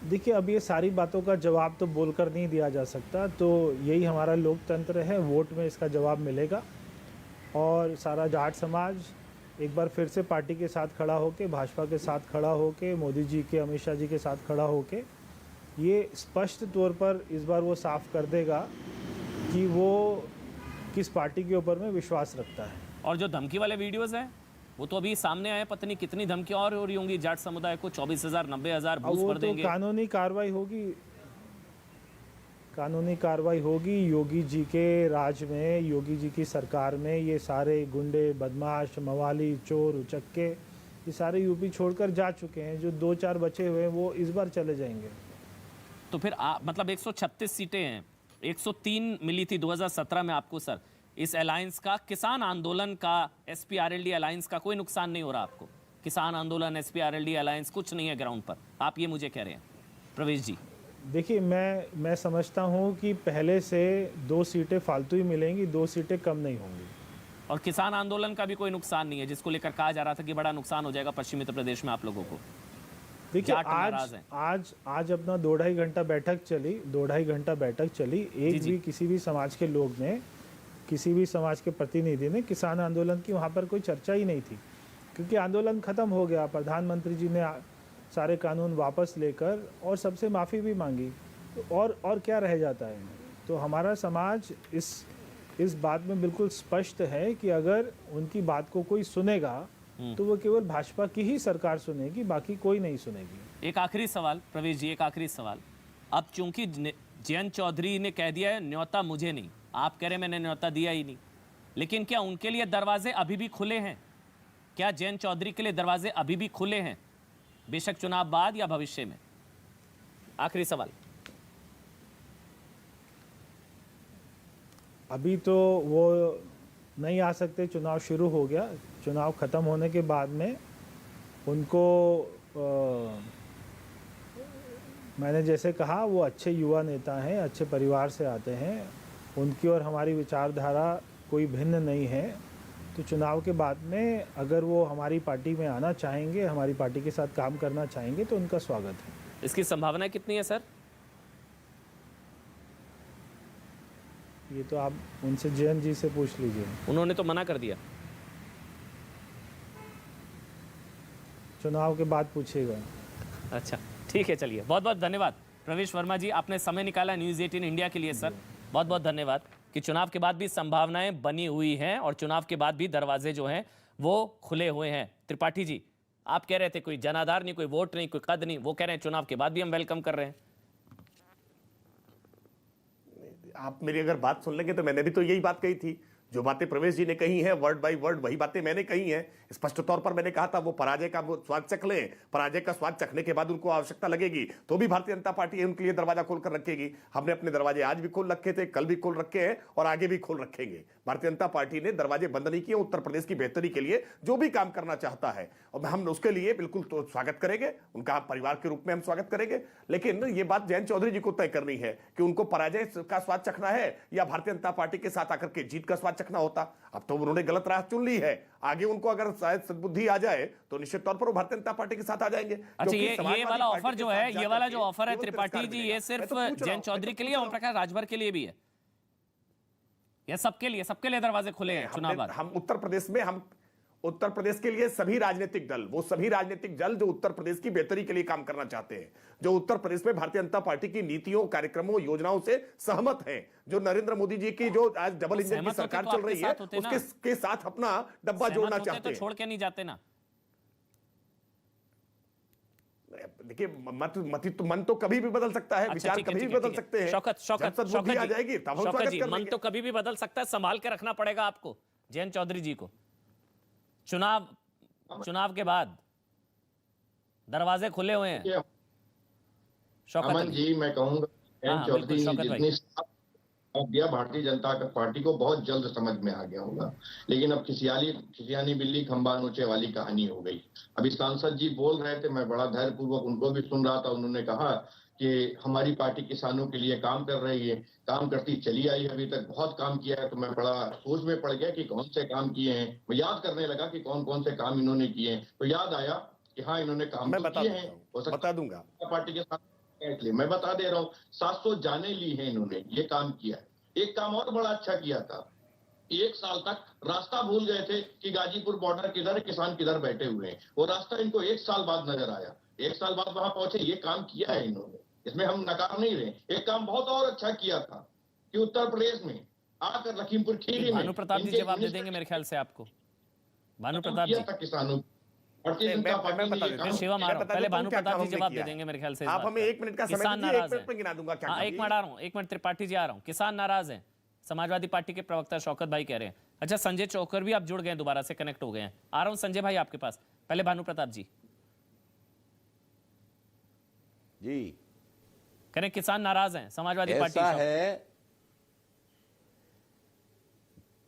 [SPEAKER 2] देखिए, अब ये सारी बातों का जवाब तो बोलकर नहीं दिया जा सकता, तो यही हमारा लोकतंत्र है। वोट में इसका जवाब मिलेगा और सारा जाट समाज एक बार फिर से पार्टी के साथ खड़ा होके, भाजपा के साथ खड़ा होके, मोदी जी के, अमित शाह जी के साथ खड़ा होके ये स्पष्ट तौर पर इस बार वो साफ कर देगा कि वो किस पार्टी के ऊपर में विश्वास रखता है।
[SPEAKER 11] और जो धमकी वाले वीडियोस हैं वो तो अभी सामने आए, पता नहीं कितनी धमकी और हो रही होंगी जाट समुदाय को। 24,000, 90,000 बूस्ट कर देंगे।
[SPEAKER 2] कानूनी कार्रवाई होगी, कानूनी कार्रवाई होगी। योगी जी के राज में, योगी जी की सरकार में ये सारे गुंडे, बदमाश, मवाली, चोर, उचक्के, ये सारे यूपी छोड़कर जा चुके हैं। जो 2-4 बचे हुए हैं वो इस बार चले जाएंगे।
[SPEAKER 11] तो फिर मतलब 136 सीटें हैं, 103 मिली थी 2017 में आपको सर। इस अलायंस का, किसान आंदोलन का, एसपी-आरएलडी अलायंस का कोई नुकसान नहीं हो रहा आपको? किसान आंदोलन, एसपी-आरएलडी अलायंस कुछ नहीं है ग्राउंड पर, आप ये मुझे कह रहे हैं प्रवेश जी?
[SPEAKER 2] देखिए, मैं समझता हूँ कि पहले से 2 सीटें फालतू ही मिलेंगी, 2 सीटें कम नहीं होंगी।
[SPEAKER 11] और किसान आंदोलन का भी कोई नुकसान नहीं है, जिसको लेकर कहा जा रहा था कि बड़ा नुकसान हो जाएगा पश्चिमी उत्तर प्रदेश में आप लोगों को?
[SPEAKER 2] देखिए, आज अपना 2-2.5 घंटा बैठक चली, 2-2.5 घंटा बैठक चली। एक भी किसी भी समाज के लोग ने, किसी भी समाज के प्रतिनिधि ने किसान आंदोलन की वहाँ पर कोई चर्चा ही नहीं थी, क्योंकि आंदोलन ख़त्म हो गया। प्रधानमंत्री जी ने सारे कानून वापस लेकर और सबसे माफ़ी भी मांगी, तो और क्या रह जाता है? तो हमारा समाज इस बात में बिल्कुल स्पष्ट है कि अगर उनकी बात को कोई सुनेगा तो वो केवल भाजपा की ही सरकार सुनेगी, बाकी कोई नहीं सुनेगी।
[SPEAKER 11] एक आखिरी सवाल प्रवेश जी, एक आखिरी सवाल। अब चूंकि जयंत चौधरी ने कह दिया है न्योता मुझे नहीं, आप कह रहे मैंने न्योता दिया ही नहीं, लेकिन क्या उनके लिए दरवाजे अभी भी खुले हैं? क्या जयंत चौधरी के लिए दरवाजे अभी भी खुले हैं, बेशक चुनाव बाद या भविष्य में? आखिरी सवाल।
[SPEAKER 2] अभी तो वो नहीं आ सकते, चुनाव शुरू हो गया। चुनाव ख़त्म होने के बाद में उनको मैंने जैसे कहा, वो अच्छे युवा नेता हैं, अच्छे परिवार से आते हैं, उनकी और हमारी विचारधारा कोई भिन्न नहीं है। तो चुनाव के बाद में अगर वो हमारी पार्टी में आना चाहेंगे, हमारी पार्टी के साथ काम करना चाहेंगे तो उनका स्वागत है।
[SPEAKER 11] इसकी संभावना कितनी है सर?
[SPEAKER 2] ये तो आप उनसे, जयंत जी से पूछ लीजिए।
[SPEAKER 11] उन्होंने तो मना कर दिया।
[SPEAKER 2] चुनाव के बाद पूछेगा।
[SPEAKER 11] अच्छा, ठीक है, चलिए। बहुत बहुत धन्यवाद प्रवेश वर्मा जी, आपने समय निकाला न्यूज़ 18 इंडिया के लिए सर। बहुत बहुत धन्यवाद कि चुनाव के बाद भी संभावनाएं बनी हुई हैं और चुनाव के बाद भी दरवाजे जो हैं वो खुले हुए हैं। त्रिपाठी जी, आप कह रहे थे कोई जनाधार नहीं, कोई वोट नहीं, कोई कद नहीं, वो कह रहे हैं चुनाव के बाद भी हम वेलकम कर रहे हैं।
[SPEAKER 12] आप मेरी अगर बात सुन लेंगे तो मैंने भी तो यही बात कही थी, जो बातें प्रवेश जी ने कही हैं वर्ड बाय वर्ड वही बातें मैंने कही हैं। स्पष्ट तौर पर मैंने कहा था वो पराजय का स्वाद चख लें, पराजय का स्वाद चखने के बाद उनको आवश्यकता लगेगी तो भी भारतीय जनता पार्टी उनके लिए दरवाजा खोलकर रखेगी। हमने अपने दरवाजे आज भी खोल रखे थे, कल भी खोल रखे हैं और आगे भी खोल रखेंगे। भारतीय जनता पार्टी ने दरवाजे बंद नहीं किए। उत्तर प्रदेश की बेहतरी के लिए जो भी काम करना चाहता है और हम उसके लिए बिल्कुल तो स्वागत करेंगे, उनका परिवार के रूप में हम स्वागत करेंगे। लेकिन ये बात जयंत चौधरी जी को तय करनी है कि उनको पराजय का स्वाद चखना है या भारतीय जनता पार्टी के साथ आकर के जीत का स्वाद चखना होता। अब तो उन्होंने गलत राह चुन ली है, आगे उनको अगर शायद सद्बुद्धि आ जाए तो निश्चित तौर पर वो भारतीय जनता पार्टी के साथ आ जाएंगे।
[SPEAKER 11] अच्छा, ये वाला ऑफर जो है, ये वाला जो ऑफर है त्रिपाठी जी, ये सिर्फ जयंत चौधरी के लिए, ओम प्रकाश राजभर के लिए भी है या सबके लिए दरवाजे खुले हैं चुनाव बाद?
[SPEAKER 12] हम उत्तर प्रदेश में उत्तर प्रदेश के लिए सभी राजनीतिक दल, वो सभी राजनीतिक दल जो उत्तर प्रदेश की बेहतरी के लिए काम करना चाहते हैं, जो उत्तर प्रदेश में भारतीय जनता पार्टी की नीतियों, कार्यक्रमों, योजनाओं से सहमत हैं, जो नरेंद्र मोदी जी की जो आज डबल इंजन की सरकार चल रही है उसके साथ अपना डब्बा जोड़ना चाहते हैं।
[SPEAKER 11] छोड़ के नहीं जाते ना।
[SPEAKER 12] देखिए मन तो कभी भी बदल सकता है, विचार कभी भी बदल सकते हैं।
[SPEAKER 11] शौकत
[SPEAKER 12] आ जाएगी तब हम स्वागत
[SPEAKER 11] जी, मन तो कभी भी बदल सकता है, संभाल के रखना पड़ेगा आपको जयंत चौधरी जी को। चुनाव के बाद दरवाजे खुले हुए हैं।
[SPEAKER 14] अमन जी, मैं कहूंगा जयंत चौधरी ने जितनी दिया भारतीय जनता पार्टी को बहुत जल्द समझ में आ गया होगा, लेकिन अब खिसियानी बिल्ली खंबा नोचे वाली कहानी हो गई। अभी सांसद जी बोल रहे थे, मैं बड़ा धैर्यपूर्वक उनको भी सुन रहा था। उन्होंने कहा कि हमारी पार्टी किसानों के लिए काम कर रही है, काम करती चली आई, अभी तक बहुत काम किया है। तो मैं बड़ा सोच में पड़ गया कि कौन से काम किए हैं। मैं याद करने लगा कि कौन कौन से काम इन्होंने किए हैं, तो याद आया कि हाँ, इन्होंने काम किए हैं।
[SPEAKER 12] बता दूंगा
[SPEAKER 14] पार्टी के साथ मैं बता दे रहा हूँ, 700 जाने ली है इन्होंने, ये काम किया है। एक काम और बड़ा अच्छा किया था, 1 साल तक रास्ता भूल गए थे कि गाजीपुर बॉर्डर किधर है, किसान किधर बैठे हुए हैं। वो रास्ता इनको 1 साल बाद नजर आया, 1 साल बाद वहां पहुंचे। ये काम किया है इन्होंने, इसमें हम नकार नहीं रहे। एक काम बहुत और अच्छा किया था कि उत्तर प्रदेश में आकर लखीमपुर खीरी में
[SPEAKER 11] भानु प्रताप जी जवाब दे देंगे मेरे ख्याल से आपको। भानु प्रताप जी
[SPEAKER 14] किसानों
[SPEAKER 11] शिवम आ रहा हूं, पहले भानु प्रताप जी जवाब दे देंगे मेरे ख्याल से।
[SPEAKER 12] आप हमें 1 मिनट का समय दीजिए, 1 मिनट में गिना दूंगा क्या।
[SPEAKER 11] एक मिनट आ रहा हूं, 1 मिनट। त्रिपाठी जी आ रहा हूं। किसान नाराज हैं, समाजवादी पार्टी के प्रवक्ता शौकत भाई कह रहे हैं। अच्छा, संजय चौकर भी आप जुड़ गए, दोबारा से कनेक्ट हो गए हैं। आ रहा हूं संजय भाई आपके पास, पहले भानु प्रताप जी कह रहे किसान नाराज हैं, समाजवादी पार्टी
[SPEAKER 13] है।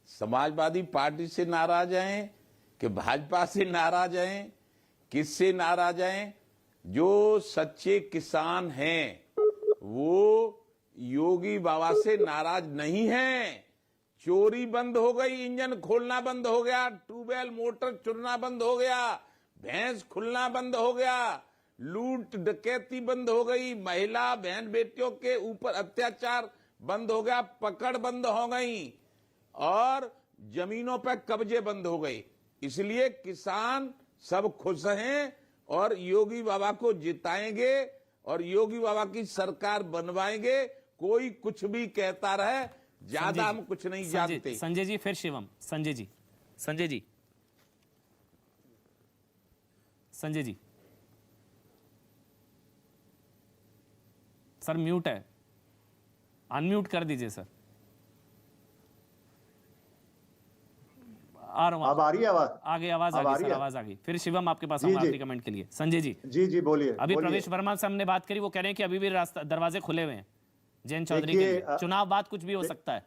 [SPEAKER 13] समाजवादी पार्टी से नाराज हैं कि भाजपा से नाराज हैं, किससे नाराज हैं? जो सच्चे किसान हैं वो योगी बाबा से नाराज नहीं हैं। चोरी बंद हो गई, इंजन खोलना बंद हो गया, ट्यूबवेल मोटर चुरना बंद हो गया, भैंस खुलना बंद हो गया, लूट डकैती बंद हो गई, महिला बहन बेटियों के ऊपर अत्याचार बंद हो गया, पकड़ बंद हो गई और जमीनों पर कब्जे बंद हो गए। इसलिए किसान सब खुश हैं और योगी बाबा को जिताएंगे और योगी बाबा की सरकार बनवाएंगे। कोई कुछ भी कहता रहे, ज्यादा हम कुछ नहीं जानते।
[SPEAKER 11] संजय जी फिर शिवम। संजय जी सर म्यूट है, अनम्यूट कर दीजिए सर। आ रहा हूं,
[SPEAKER 15] अब आ रही है आवाज?
[SPEAKER 11] आ गई आवाज, आवाज आ गई। फिर शिवम आपके पास आऊंगा आखिरी कमेंट के लिए। संजय जी
[SPEAKER 15] बोलिए।
[SPEAKER 11] अभी प्रवेश वर्मा से हमने बात करी, वो कह रहे हैं कि अभी भी दरवाजे खुले हुए हैं जयंत चौधरी के लिए। चुनाव बाद कुछ भी हो सकता है।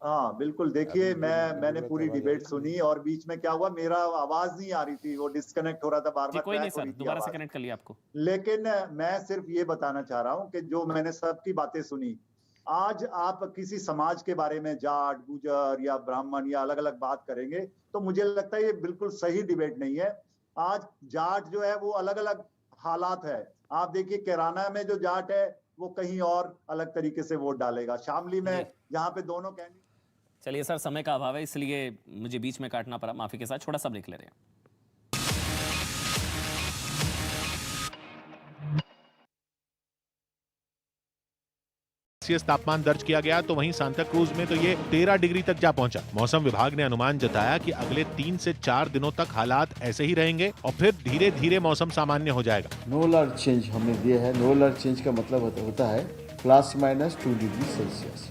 [SPEAKER 15] हाँ बिल्कुल। देखिए, मैंने पूरी डिबेट सुनी और बीच में क्या हुआ, मेरा आवाज नहीं आ रही थी, वो डिस्कनेक्ट हो रहा था बार-बार।
[SPEAKER 11] कोई नहीं सर, दोबारा से कनेक्ट कर लिया आपको।
[SPEAKER 15] लेकिन मैं सिर्फ ये बताना चाह रहा हूँ कि जो मैंने सबकी बातें सुनी, आज आप किसी समाज के बारे में जाट, गुजर या ब्राह्मण या अलग अलग बात करेंगे तो मुझे लगता है ये बिल्कुल सही डिबेट नहीं है। आज जाट जो है वो अलग अलग हालात है। आप देखिए कैराना में जो जाट है वो कहीं और अलग तरीके से वोट डालेगा, शामली में जहाँ पे दोनों कैंडिडेट।
[SPEAKER 11] चलिए सर, समय का अभाव है इसलिए मुझे बीच में काटना पड़ा, माफी के साथ। छोटा सा ब्रेक ले रहे हैं।
[SPEAKER 1] सेल्सियस तापमान दर्ज किया गया, तो वहीं सांता क्रूज में तो ये 13 डिग्री तक जा पहुंचा। मौसम विभाग ने अनुमान जताया कि अगले 3 से 4 दिनों तक हालात ऐसे ही रहेंगे और फिर धीरे धीरे मौसम सामान्य हो जाएगा।
[SPEAKER 4] नो अलर्ट चेंज हमने दिया है। नो अलर्ट चेंज का मतलब होता है ±2 डिग्री सेल्सियस।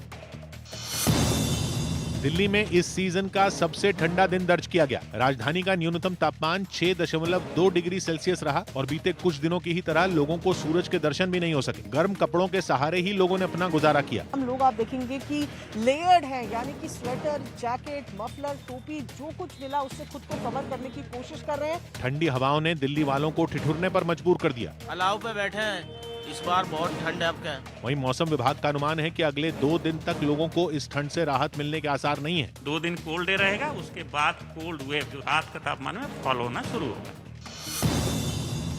[SPEAKER 1] दिल्ली में इस सीजन का सबसे ठंडा दिन दर्ज किया गया। राजधानी का न्यूनतम तापमान 6.2 डिग्री सेल्सियस रहा और बीते कुछ दिनों की ही तरह लोगों को सूरज के दर्शन भी नहीं हो सके। गर्म कपड़ों के सहारे ही लोगों ने अपना गुजारा किया।
[SPEAKER 5] हम लोग आप देखेंगे कि लेयर्ड है, यानी कि स्वेटर, जैकेट, मफलर, टोपी, जो कुछ मिला उससे खुद को कवर करने की कोशिश कर रहे हैं।
[SPEAKER 1] ठंडी हवाओं ने दिल्ली वालों को ठिठुरने पर मजबूर कर दिया।
[SPEAKER 6] अलाव पे बैठे हैं, इस बार बहुत ठंड है आपका।
[SPEAKER 1] वहीं मौसम विभाग का अनुमान है कि अगले 2 दिन तक लोगों को इस ठंड से राहत मिलने के आसार नहीं है।
[SPEAKER 7] 2 दिन कोल्ड डे रहेगा, उसके बाद कोल्ड वेव जो रात का तापमान में फॉलो होना शुरू होगा।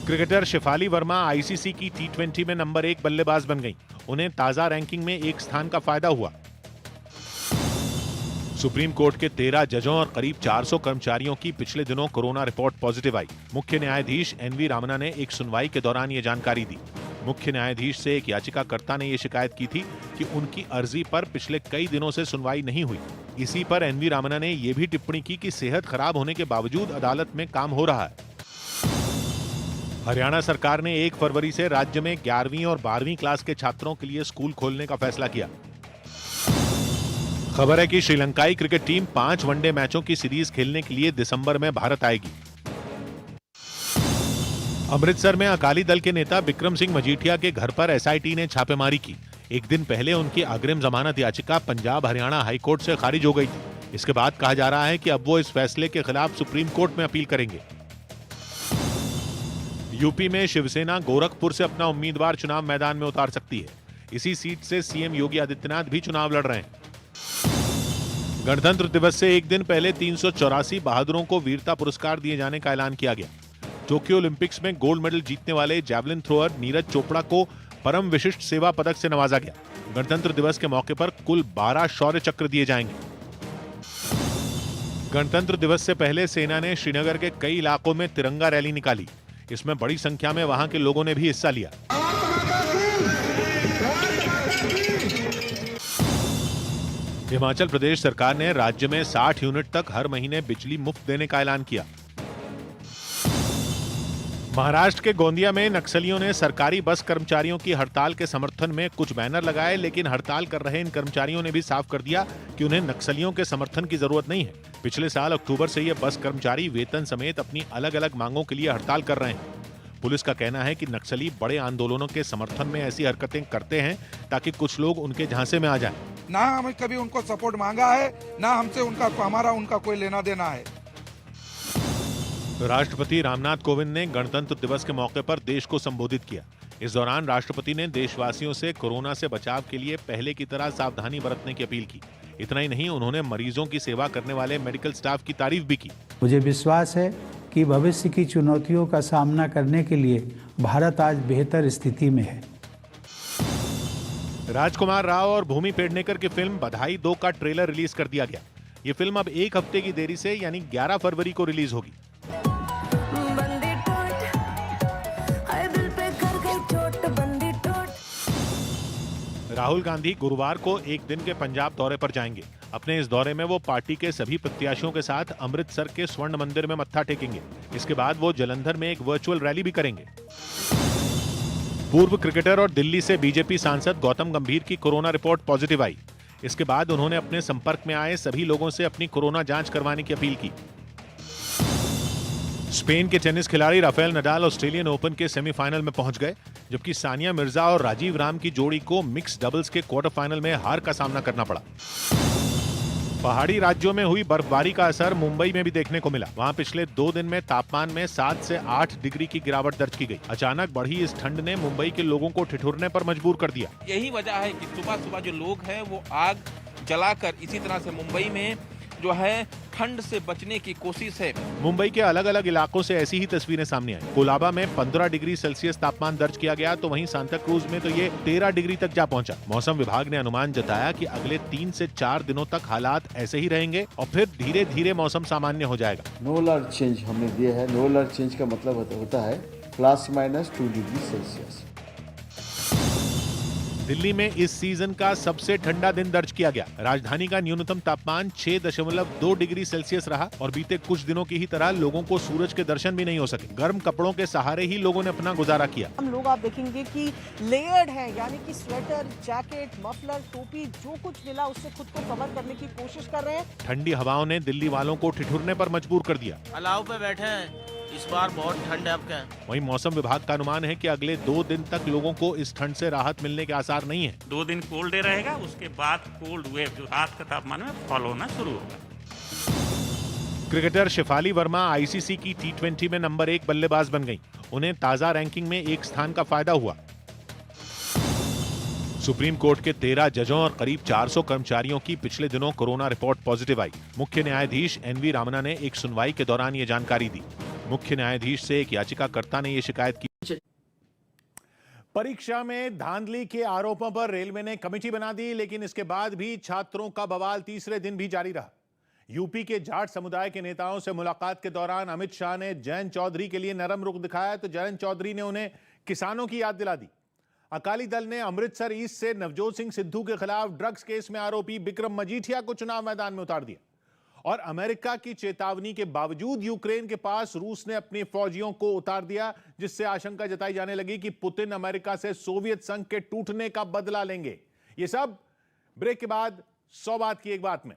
[SPEAKER 1] क्रिकेटर शेफाली वर्मा आईसीसी की T20 में नंबर 1 बल्लेबाज बन गईं। उन्हें ताजा रैंकिंग में 1 स्थान का फायदा हुआ। सुप्रीम कोर्ट के 13 जजों और करीब 400 कर्मचारियों की पिछले दिनों कोरोना रिपोर्ट पॉजिटिव आई। मुख्य न्यायाधीश एनवी रामना ने एक सुनवाई के दौरान ये जानकारी दी। मुख्य न्यायाधीश से एक याचिकाकर्ता ने ये शिकायत की थी कि उनकी अर्जी पर पिछले कई दिनों से सुनवाई नहीं हुई। इसी पर एनवी रामना ने यह भी टिप्पणी की कि सेहत खराब होने के बावजूद अदालत में काम हो रहा है। हरियाणा सरकार ने 1 फरवरी से राज्य में 11वीं और 12वीं क्लास के छात्रों के लिए स्कूल खोलने का फैसला किया। खबर है कि श्रीलंकाई क्रिकेट टीम 5 वनडे मैचों की सीरीज खेलने के लिए दिसंबर में भारत आएगी। अमृतसर में अकाली दल के नेता बिक्रम सिंह मजीठिया के घर पर एसआईटी ने छापेमारी की। एक दिन पहले उनकी अग्रिम जमानत याचिका पंजाब हरियाणा हाईकोर्ट से खारिज हो गई थी। इसके बाद कहा जा रहा है कि अब वो इस फैसले के खिलाफ सुप्रीम कोर्ट में अपील करेंगे। यूपी में शिवसेना गोरखपुर से अपना उम्मीदवार चुनाव मैदान में उतार सकती है। इसी सीट से सीएम योगी आदित्यनाथ भी चुनाव लड़ रहे हैं। गणतंत्र दिवस से एक दिन पहले 384 बहादुरों को वीरता पुरस्कार दिए जाने का ऐलान किया गया। टोक्यो ओलंपिक्स में गोल्ड मेडल जीतने वाले जैवलिन थ्रोअर नीरज चोपड़ा को परम विशिष्ट सेवा पदक से नवाजा गया। गणतंत्र दिवस के मौके पर कुल 12 शौर्य चक्र दिए जाएंगे। गणतंत्र दिवस से पहले सेना ने श्रीनगर के कई इलाकों में तिरंगा रैली निकाली। इसमें बड़ी संख्या में वहां के लोगों ने भी हिस्सा लिया। हिमाचल प्रदेश सरकार ने राज्य में 60 यूनिट तक हर महीने बिजली मुफ्त देने का ऐलान किया। महाराष्ट्र के गोंदिया में नक्सलियों ने सरकारी बस कर्मचारियों की हड़ताल के समर्थन में कुछ बैनर लगाए, लेकिन हड़ताल कर रहे इन कर्मचारियों ने भी साफ कर दिया कि उन्हें नक्सलियों के समर्थन की जरूरत नहीं है। पिछले साल अक्टूबर से ये बस कर्मचारी वेतन समेत अपनी अलग अलग मांगों के लिए हड़ताल कर रहे हैं। पुलिस का कहना है कि नक्सली बड़े आंदोलनों के समर्थन में ऐसी हरकतें करते हैं ताकि कुछ लोग उनके झांसे में आ जाएं।
[SPEAKER 8] ना हमें कभी उनको सपोर्ट मांगा है, ना हमसे उनका कोई लेना देना है।
[SPEAKER 1] राष्ट्रपति रामनाथ कोविंद ने गणतंत्र दिवस के मौके पर देश को संबोधित किया। इस दौरान राष्ट्रपति ने देशवासियों से कोरोना से बचाव के लिए पहले की तरह सावधानी बरतने की अपील की। इतना ही नहीं, उन्होंने मरीजों की सेवा करने वाले मेडिकल स्टाफ की तारीफ भी की।
[SPEAKER 18] मुझे विश्वास है कि भविष्य की चुनौतियों का सामना करने के लिए भारत आज बेहतर स्थिति में है।
[SPEAKER 1] राजकुमार राव और भूमि पेडनेकर की फिल्म बधाई 2 का ट्रेलर रिलीज कर दिया गया। ये फिल्म अब 1 हफ्ते की देरी से यानी 11 फरवरी को रिलीज होगी। राहुल गांधी गुरुवार को एक दिन के पंजाब दौरे पर जाएंगे। अपने इस दौरे में वो पार्टी के सभी प्रत्याशियों के साथ अमृतसर के स्वर्ण मंदिर में मत्था टेकेंगे। इसके बाद वो जलंधर में एक वर्चुअल रैली भी करेंगे। पूर्व क्रिकेटर और दिल्ली से बीजेपी सांसद गौतम गंभीर की कोरोना रिपोर्ट पॉजिटिव आई। इसके बाद उन्होंने अपने संपर्क में आए सभी लोगों से अपनी कोरोना जांच करवाने की अपील की। स्पेन के टेनिस खिलाड़ी राफेल नडाल ऑस्ट्रेलियन ओपन के सेमीफाइनल में पहुंच गए, जबकि सानिया मिर्जा और राजीव राम की जोड़ी को मिक्स डबल्स के क्वार्टर फाइनल में हार का सामना करना पड़ा। पहाड़ी राज्यों में हुई बर्फबारी का असर मुंबई में भी देखने को मिला। वहां पिछले 2 दिन में तापमान में 7 से 8 डिग्री की गिरावट दर्ज की गई। अचानक बढ़ी इस ठंड ने मुंबई के लोगों को ठिठुरने पर मजबूर कर दिया।
[SPEAKER 3] यही वजह है कि सुबह सुबह जो लोग हैं वो आग जलाकर इसी तरह से मुंबई में जो है ठंड से बचने की कोशिश है।
[SPEAKER 1] मुंबई के अलग अलग इलाकों से ऐसी ही तस्वीरें सामने आई। कोलाबा में 15 डिग्री सेल्सियस तापमान दर्ज किया गया, तो वहीं सांता क्रूज में तो ये 13 डिग्री तक जा पहुंचा। मौसम विभाग ने अनुमान जताया कि अगले 3 से 4 दिनों तक हालात ऐसे ही रहेंगे और फिर धीरे धीरे मौसम सामान्य हो जाएगा।
[SPEAKER 4] नो अलर्ट चेंज हमने दिया है। नो अलर्ट चेंज का मतलब होता है ±2 डिग्री सेल्सियस।
[SPEAKER 1] दिल्ली में इस सीजन का सबसे ठंडा दिन दर्ज किया गया। राजधानी का न्यूनतम तापमान 6.2 डिग्री सेल्सियस रहा और बीते कुछ दिनों की ही तरह लोगों को सूरज के दर्शन भी नहीं हो सके। गर्म कपड़ों के सहारे ही लोगों ने अपना गुजारा किया।
[SPEAKER 5] हम लोग आप देखेंगे कि लेयर्ड है, यानी कि स्वेटर, जैकेट, मफलर, टोपी, जो कुछ मिला उससे खुद को कवर करने की कोशिश कर रहे हैं।
[SPEAKER 1] ठंडी हवाओं ने दिल्ली वालों को ठिठुरने पर मजबूर कर दिया।
[SPEAKER 6] अलाव पे बैठे हैं, इस बार बहुत ठंड है आपका।
[SPEAKER 1] वहीं मौसम विभाग का अनुमान है कि अगले 2 दिन तक लोगों को इस ठंड से राहत मिलने के आसार नहीं है।
[SPEAKER 7] 2 दिन कोल्ड डे रहेगा, उसके बाद कोल्ड वेव जो रात के तापमान में फॉलो होना शुरू होगा।
[SPEAKER 1] क्रिकेटर शेफाली वर्मा आईसीसी की T20 में नंबर 1 बल्लेबाज बन गई। उन्हें ताजा रैंकिंग में 1 स्थान का फायदा हुआ। सुप्रीम कोर्ट के 13 जजों और करीब 400 कर्मचारियों की पिछले दिनों कोरोना रिपोर्ट पॉजिटिव आई। मुख्य न्यायाधीश एनवी रामना ने एक सुनवाई के दौरान ये जानकारी दी। मुख्य न्यायाधीश से एक याचिकाकर्ता ने यह शिकायत की। परीक्षा में धांधली के आरोपों पर रेलवे ने कमेटी बना दी, लेकिन इसके बाद भी छात्रों का बवाल तीसरे दिन भी जारी रहा। यूपी के जाट समुदाय के नेताओं से मुलाकात के दौरान अमित शाह ने जयंत चौधरी के लिए नरम रुख दिखाया तो जयंत चौधरी ने उन्हें किसानों की याद दिला दी। अकाली दल ने अमृतसर ईस्ट से नवजोत सिंह सिद्धू के खिलाफ ड्रग्स केस में आरोपी बिक्रम मजीठिया को चुनाव मैदान में उतार दिया। और अमेरिका की चेतावनी के बावजूद यूक्रेन के पास रूस ने अपने फौजियों को उतार दिया, जिससे आशंका जताई जाने लगी कि पुतिन अमेरिका से सोवियत संघ के टूटने का बदला लेंगे। ये सब ब्रेक के बाद 100 बात की एक बात में।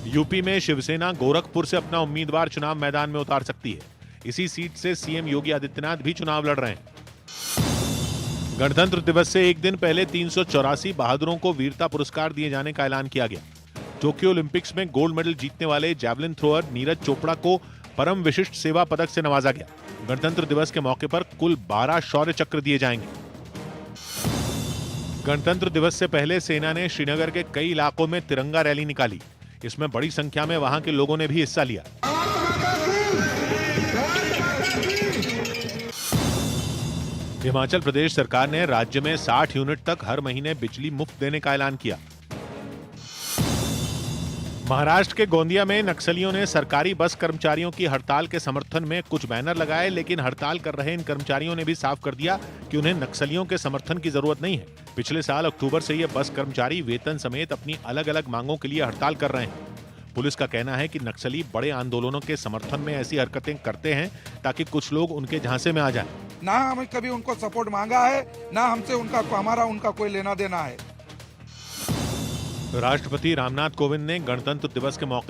[SPEAKER 1] यूपी में शिवसेना गोरखपुर से अपना उम्मीदवार चुनाव मैदान में उतार सकती है। इसी सीट से सीएम योगी आदित्यनाथ भी चुनाव लड़ रहे हैं। गणतंत्र दिवस से एक दिन पहले 384 बहादुरों को वीरता पुरस्कार दिए जाने का ऐलान किया गया। टोक्यो ओलंपिक्स में गोल्ड मेडल जीतने वाले जैवलिन थ्रोअर नीरज चोपड़ा को परम विशिष्ट सेवा पदक से नवाजा गया। गणतंत्र दिवस के मौके पर कुल 12 शौर्य चक्र दिए जाएंगे। गणतंत्र दिवस से पहले सेना ने श्रीनगर के कई इलाकों में तिरंगा रैली निकाली। इसमें बड़ी संख्या में वहां के लोगों ने भी हिस्सा लिया। हिमाचल प्रदेश सरकार ने राज्य में 60 यूनिट तक हर महीने बिजली मुफ्त देने का ऐलान किया। महाराष्ट्र के गोंदिया में नक्सलियों ने सरकारी बस कर्मचारियों की हड़ताल के समर्थन में कुछ बैनर लगाए, लेकिन हड़ताल कर रहे इन कर्मचारियों ने भी साफ कर दिया कि उन्हें नक्सलियों के समर्थन की जरूरत नहीं है। पिछले साल अक्टूबर से ये बस कर्मचारी वेतन समेत अपनी अलग अलग मांगों के लिए हड़ताल कर रहे हैं। पुलिस का कहना है कि नक्सली बड़े आंदोलनों के समर्थन में ऐसी हरकतें करते हैं ताकि कुछ लोग उनके झांसे में आ जाएं।
[SPEAKER 8] ना हमें कभी उनको सपोर्ट मांगा है, ना हमसे उनका कोई लेना देना है।
[SPEAKER 1] राष्ट्रपति रामनाथ कोविंद ने गणतंत्र दिवस के मौके